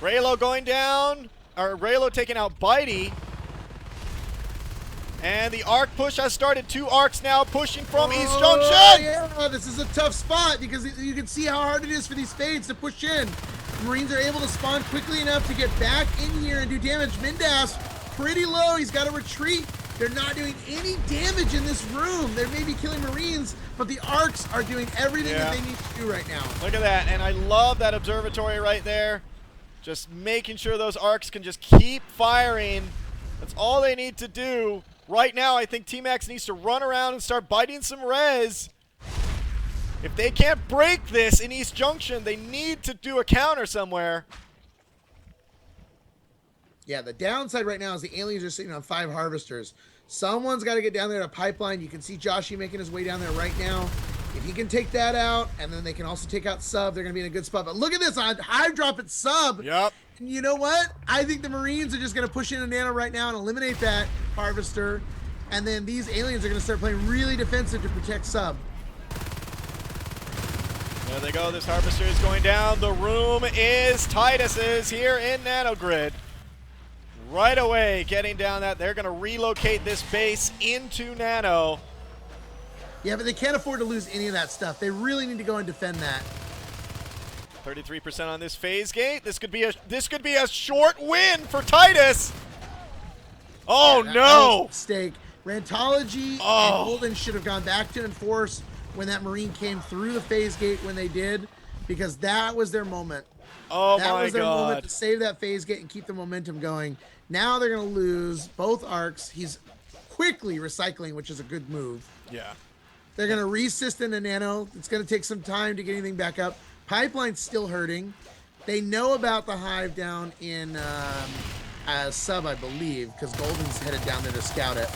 Raylo going down. Or Raylo taking out Bitey. And the arc push has started. 2 arcs now pushing from East Junction. Yeah, this is a tough spot because you can see how hard it is for these fades to push in. Marines are able to spawn quickly enough to get back in here and do damage. Mendas pretty low. He's got to retreat. They're not doing any damage in this room. They may be killing Marines, but the arcs are doing everything that they need to do right now. Look at that. And I love that observatory right there. Just making sure those arcs can just keep firing. That's all they need to do. Right now, I think Team X needs to run around and start biting some res. If they can't break this in East Junction, they need to do a counter somewhere. Yeah, the downside right now is the aliens are sitting on 5 harvesters. Someone's got to get down there to pipeline. You can see Joshy making his way down there right now. If he can take that out, and then they can also take out sub, they're going to be in a good spot. But look at this on high drop at sub. Yep. And you know what? I think the Marines are just going to push in a nano right now and eliminate that harvester. And then these aliens are going to start playing really defensive to protect sub. There they go. This harvester is going down. The room is Titus's here in Nanogrid. Right away, getting down that. They're going to relocate this base into Nano. Yeah, but they can't afford to lose any of that stuff. They really need to go and defend that. 33% on this phase gate. This could be a short win for Titus. Oh yeah, no! That was a mistake. Rantology and Oh. Golden should have gone back to enforce when that Marine came through the phase gate when they did, because that was their moment. Oh That my was their moment god. to save that phase gate and keep the momentum going. Now they're going to lose both arcs. He's quickly recycling, which is a good move. Yeah. They're going to resist into Nano. It's going to take some time to get anything back up. Pipeline's still hurting. They know about the hive down in sub, I believe, because Golden's headed down there to scout it.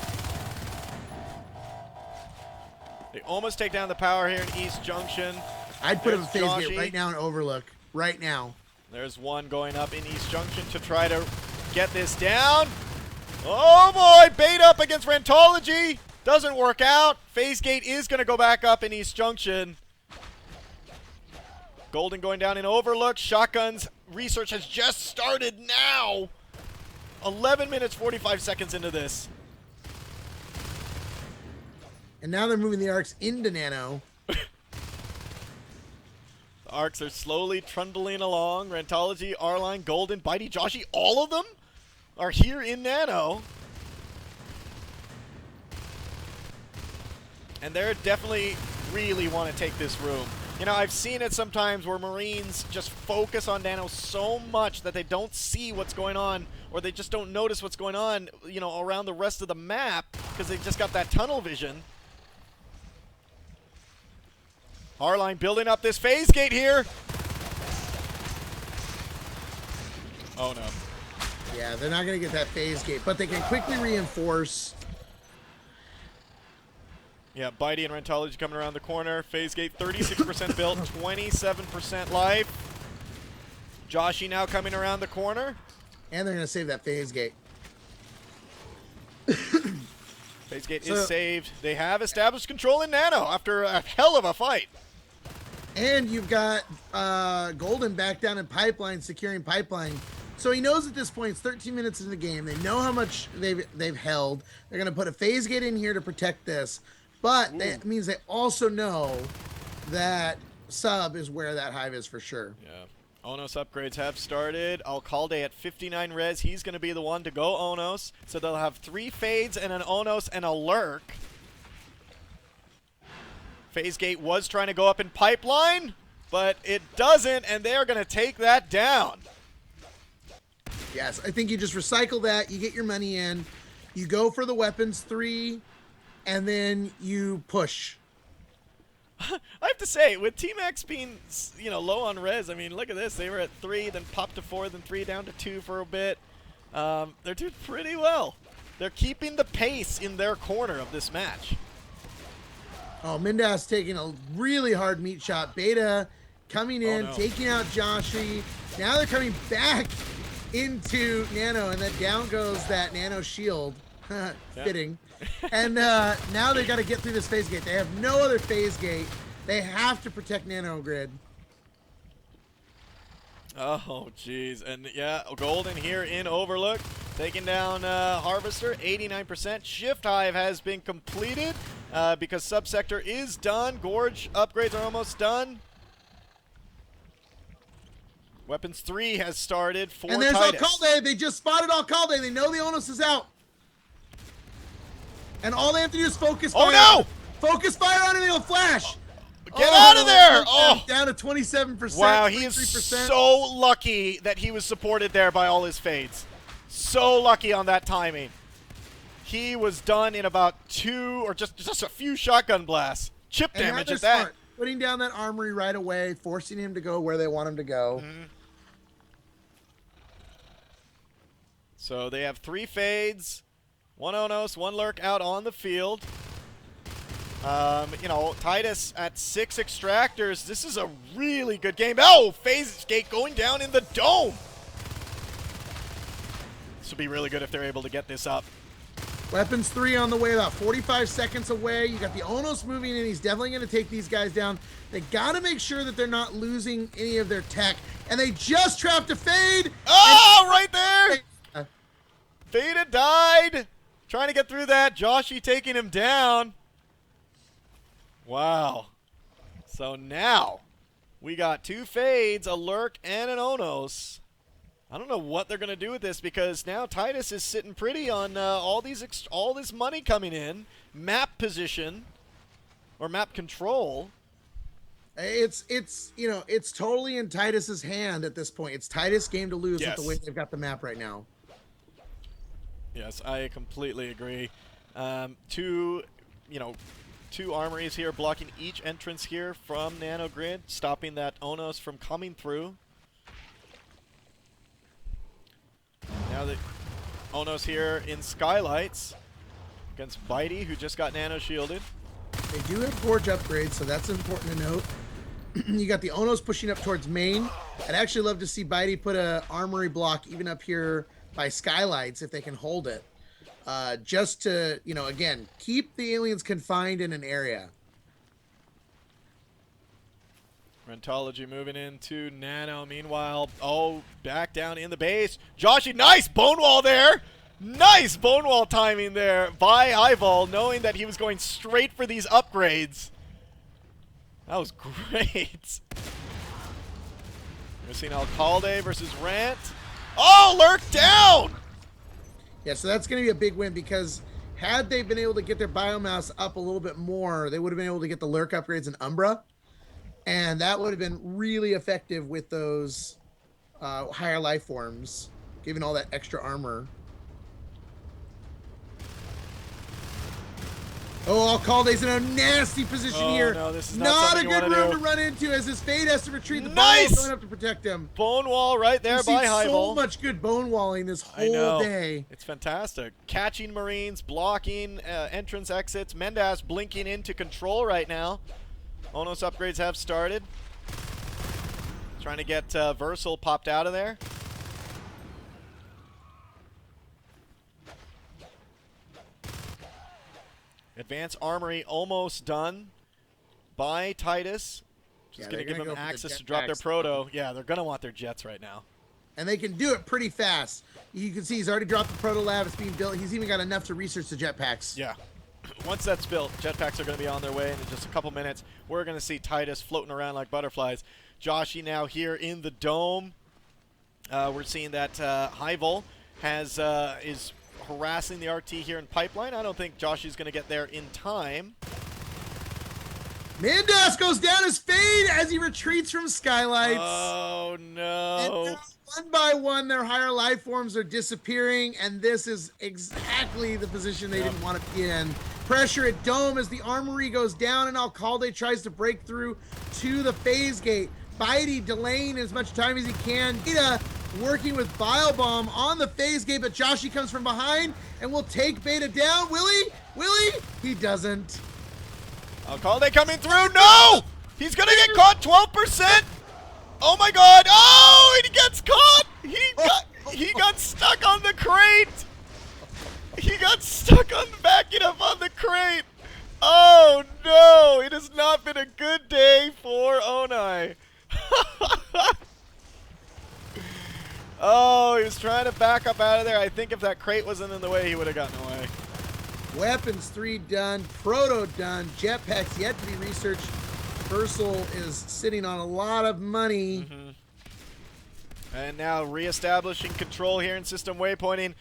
They almost take down the power here in East Junction. I'd put him There's phase Joshy. gate right now in Overlook. Right now. There's one going up in East Junction to try to get this down. Oh boy, bait up against Rantology. Doesn't work out. Phase gate is going to go back up in East Junction. Golden going down in Overlook. Shotguns research has just started now. 11 minutes, 45 seconds into this. And now they're moving the arcs into Nano. The arcs are slowly trundling along. Rantology, R-Line, Golden, Bitey, Joshy, all of them are here in Nano. And they're definitely really want to take this room. You know, I've seen it sometimes where Marines just focus on Nano so much that they don't see what's going on, or they just don't notice what's going on, you know, around the rest of the map because they just got that tunnel vision. R-Line building up this phase gate here. Oh no. Yeah, they're not going to get that phase gate, but they can quickly reinforce. Yeah, Bitey and Rantology coming around the corner. Phase gate 36% built, 27% life. Joshy now coming around the corner. And they're going to save that phase gate. Phase gate is saved. They have established control in Nano after a hell of a fight. And you've got Golden back down in Pipeline, securing Pipeline. So he knows at this point it's 13 minutes into the game. They know how much they've held. They're going to put a phase gate in here to protect this. But that means they also know that sub is where that hive is for sure. Yeah. Onos upgrades have started. Alcalde at 59 res. He's going to be the one to go Onos. So they'll have 3 fades and an Onos and a lurk. Phase gate was trying to go up in Pipeline, but it doesn't, and they're going to take that down. Yes, I think you just recycle that. You get your money in. You go for the weapons 3, and then you push. I have to say, with Team X being, you know, low on res, I mean, look at this. They were at 3, then popped to 4, then 3, down to 2 for a bit. They're doing pretty well. They're keeping the pace in their corner of this match. Oh, Mindas taking a really hard meat shot. Beta coming in, taking out Joshy. Now they're coming back into Nano, and then down goes that Nano shield. Fitting. And now they got to get through this phase gate. They have no other phase gate. They have to protect Nano Grid. Oh, jeez. And, yeah, Golden here in Overlook. Taking down Harvester, 89%. Shift Hive has been completed because Subsector is done. Gorge upgrades are almost done. Weapons 3 has started for And there's Titus. Alcalde. They just spotted Alcalde. They know the Onos is out. And all they have to do is focus fire. Oh, no! Focus fire on him, it'll flash. Get out of there! Oh, down to 27%. Wow, he is 23%. so lucky that he was supported there by all his fades. So lucky on that timing. He was done in about 2 or just a few shotgun blasts. Chip And now damage they're at that. smart. Putting down that armory right away, forcing him to go where they want him to go. So they have 3 fades, 1 Onos, 1 lurk out on the field. You know, Titus at 6 extractors. This is a really good game. Oh, phase gate going down in the dome. This would be really good if they're able to get this up. Weapons 3 on the way, about 45 seconds away. You got the Onos moving in. He's definitely going to take these guys down. They got to make sure that they're not losing any of their tech. And they just trapped a fade. Oh, right there. Veda died. Trying to get through that. Joshy taking him down. Wow. So now we got 2 fades, a lurk, and an Onos. I don't know what they're going to do with this because now Titus is sitting pretty on all this money coming in, map position or map control. It's you know, it's totally in Titus's hand at this point. It's Titus' game to lose with the way they've got the map right now. Yes, I completely agree. Two armories here blocking each entrance here from Nano Grid, stopping that Onos from coming through. Now that Onos here in Skylights against Bitey, who just got nano shielded. They do have forge upgrades, so that's important to note. You got the Onos pushing up towards main. I'd actually love to see Bitey put a armory block even up here by Skylights if they can hold it. Just to, you know, again, keep the aliens confined in an area. Rentology moving into Nano. Meanwhile, back down in the base. Joshy, nice bone wall there. Nice bone wall timing there by Eyeball, knowing that he was going straight for these upgrades. That was great. We're seeing Alcalde versus Rant. Oh, lurk down! Yeah, so that's going to be a big win because had they been able to get their biomass up a little bit more, they would have been able to get the lurk upgrades in Umbra. And that would have been really effective with those higher life forms, giving all that extra armor. Oh, Alcalde's in a nasty position here. No, this is not a good room to run into as his fade has to retreat. The nice! ball going up to protect him. Bone wall right there by Highball. So much good bone walling this whole day. It's fantastic. Catching Marines, blocking entrance exits. Mendas blinking into control right now. Onos upgrades have started. Trying to get Versal popped out of there. Advanced Armory almost done by Titus. Just going to give them access to drop their proto. Yeah, they're going to want their jets right now. And they can do it pretty fast. You can see he's already dropped the proto lab. It's being built. He's even got enough to research the jetpacks. Yeah. Once that's built, jetpacks are going to be on their way, and in just a couple minutes, we're going to see Titus floating around like butterflies. Joshy now here in the dome. We're seeing that Highvol is harassing the RT here in pipeline. I don't think Joshy's going to get there in time. Mendas goes down his fade as he retreats from Skylights. Oh, no. And one by one, their higher life forms are disappearing, and this is exactly the position they didn't want to be in. Pressure at Dome as the armory goes down, and Alcalde tries to break through to the phase gate. Bitey delaying as much time as he can. Beta working with Bile Bomb on the phase gate, but Joshy comes from behind and will take Beta down. Will he? Will he? He doesn't. Alcalde coming through. No! He's going to get caught 12%. Oh my god. Oh, he gets caught. He got stuck on the crate. He got stuck on backing up on the crate. Oh no, it has not been a good day for Onai. Oh, he was trying to back up out of there. I think if that crate wasn't in the way, he would have gotten away. Weapons 3 done, Proto done, jetpacks yet to be researched. Versal is sitting on a lot of money. And now reestablishing control here in system waypointing.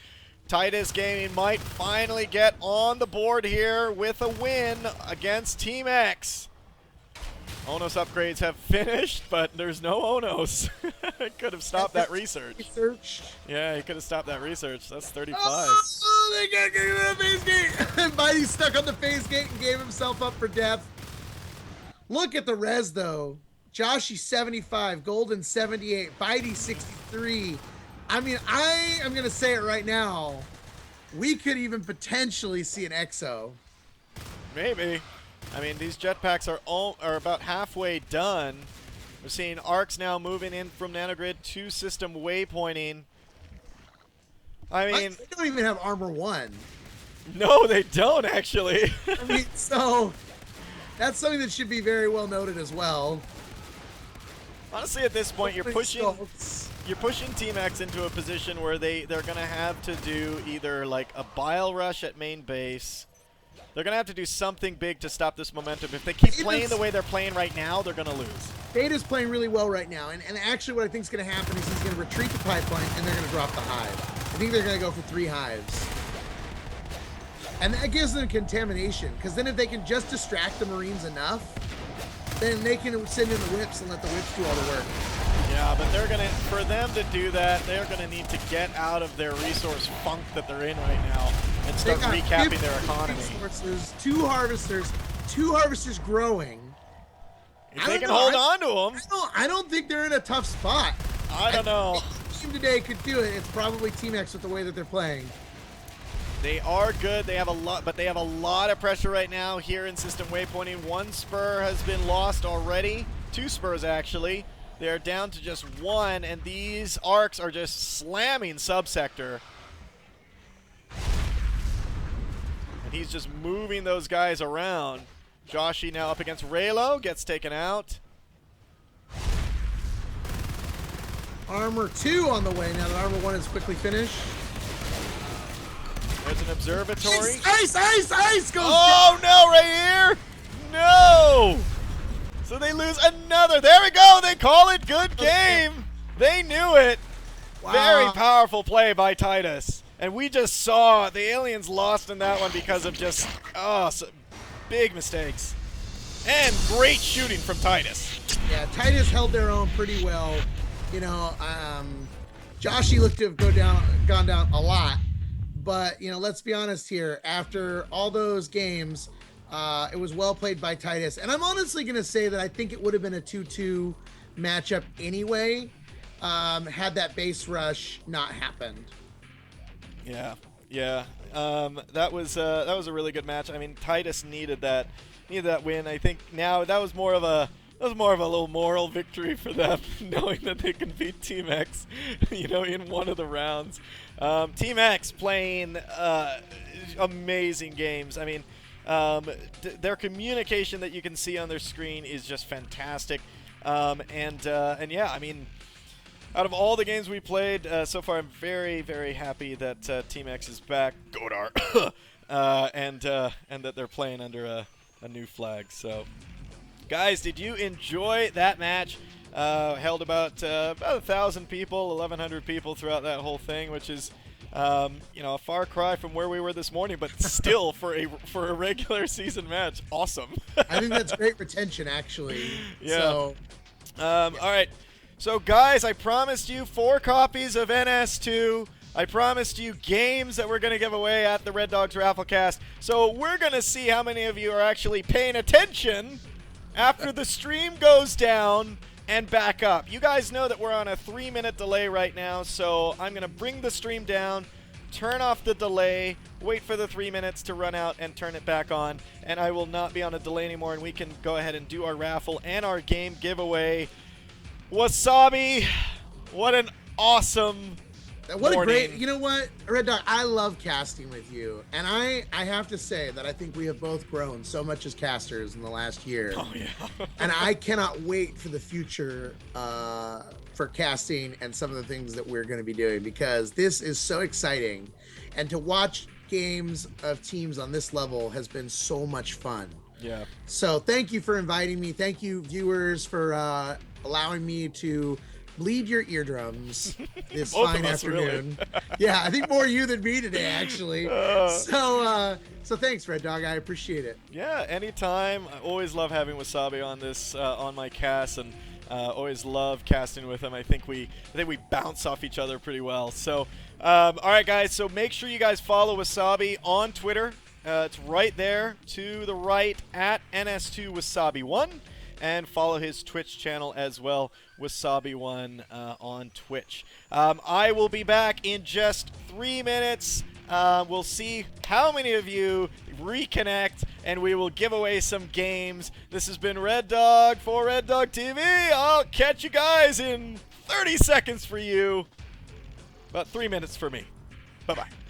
Titus Gaming might finally get on the board here with a win against Team X. Onos upgrades have finished, but there's no Onos. Could have stopped that research. Yeah, he could have stopped that research. That's 35. Oh, they got to get to the phase gate. Bitey stuck on the phase gate and gave himself up for death. Look at the res, though. Joshy 75, Golden 78, Bitey 63. I mean, I am going to say it right now. We could even potentially see an EXO. Maybe. I mean, these jetpacks are about halfway done. We're seeing arcs now moving in from nanogrid to system waypointing. I mean, They don't even have armor 1. no, they don't actually. I mean, so that's something that should be very well noted as well. Honestly, at this point, you're pushing Results. Team X into a position where they're going to have to do either like a bile rush at main base. They're going to have to do something big to stop this momentum. If they keep playing the way they're playing right now, they're going to lose. Data's playing really well right now, and actually what I think is going to happen is he's going to retreat the pipeline, and they're going to drop the hive. I think they're going to go for 3 hives. And that gives them contamination, because then if they can just distract the Marines enough, then they can send in the whips and let the whips do all the work. Yeah, but for them to do that, they're going to need to get out of their resource funk that they're in right now and start recapping their economy. Resources, 2 harvesters growing. If they can hold on to them. I don't think they're in a tough spot. I don't know. If team today could do it, it's probably Team X with the way that they're playing. They are good. They have a lot, but they have a lot of pressure right now here in system waypointing. 1 spur has been lost already. 2 spurs actually. They are down to just 1, and these arcs are just slamming subsector. And he's just moving those guys around. Joshi now up against Raylo, gets taken out. Armor 2 on the way now that Armor 1 is quickly finished. There's an observatory. Ice goes Oh no, right here! No! So they lose another. There we go. They call it good game. They knew it. Wow. Very powerful play by Titus. And we just saw the aliens lost in that one because of just big mistakes. And great shooting from Titus. Yeah, Titus held their own pretty well. You know, Joshi looked to have gone down a lot. But, you know, let's be honest here. After all those games, it was well played by Titus. And I'm honestly going to say that I think it would have been a 2-2 matchup anyway, had that base rush not happened. Yeah. That was a really good match. I mean, Titus needed that win. I think now that was more of a little moral victory for them, knowing that they can beat Team X, you know, in one of the rounds. Team X playing amazing games. I mean, their communication that you can see on their screen is just fantastic. And yeah, I mean, out of all the games we played so far, I'm very, very happy that Team X is back, Godar, and that they're playing under a new flag. So, guys, did you enjoy that match? Held about 1,000 people, 1,100 people throughout that whole thing, which is, you know, a far cry from where we were this morning, but still for a regular season match, awesome. I think that's great retention, actually. Yeah. So, all right. So, guys, I promised you 4 copies of NS2. I promised you games that we're going to give away at the Red Dogs Rafflecast. So we're going to see how many of you are actually paying attention after the stream goes down and back up. You guys know that we're on a 3-minute delay right now, so I'm going to bring the stream down, turn off the delay, wait for the 3 minutes to run out, and turn it back on. And I will not be on a delay anymore, and we can go ahead and do our raffle and our game giveaway. Wasabi, what an awesome what morning. a great, you know what, Red Dog, I love casting with you. And I have to say that I think we have both grown so much as casters in the last year. Oh, yeah. And I cannot wait for the future for casting and some of the things that we're going to be doing, because this is so exciting. And to watch games of teams on this level has been so much fun. Yeah. So thank you for inviting me. Thank you, viewers, for allowing me to bleed your eardrums this Both fine of us, afternoon. really. Yeah, I think more you than me today, actually. So thanks, Red Dog. I appreciate it. Yeah, anytime. I always love having Wasabi on this on my cast, and always love casting with him. I think we bounce off each other pretty well. So, all right, guys. So make sure you guys follow Wasabi on Twitter. It's right there to the right at NS2Wasabi1. and follow his Twitch channel as well, Wasabi1 on Twitch. I will be back in just 3 minutes. We'll see how many of you reconnect, and we will give away some games. This has been Red Dog for REDDOG.TV. I'll catch you guys in 30 seconds for you. About 3 minutes for me. Bye-bye.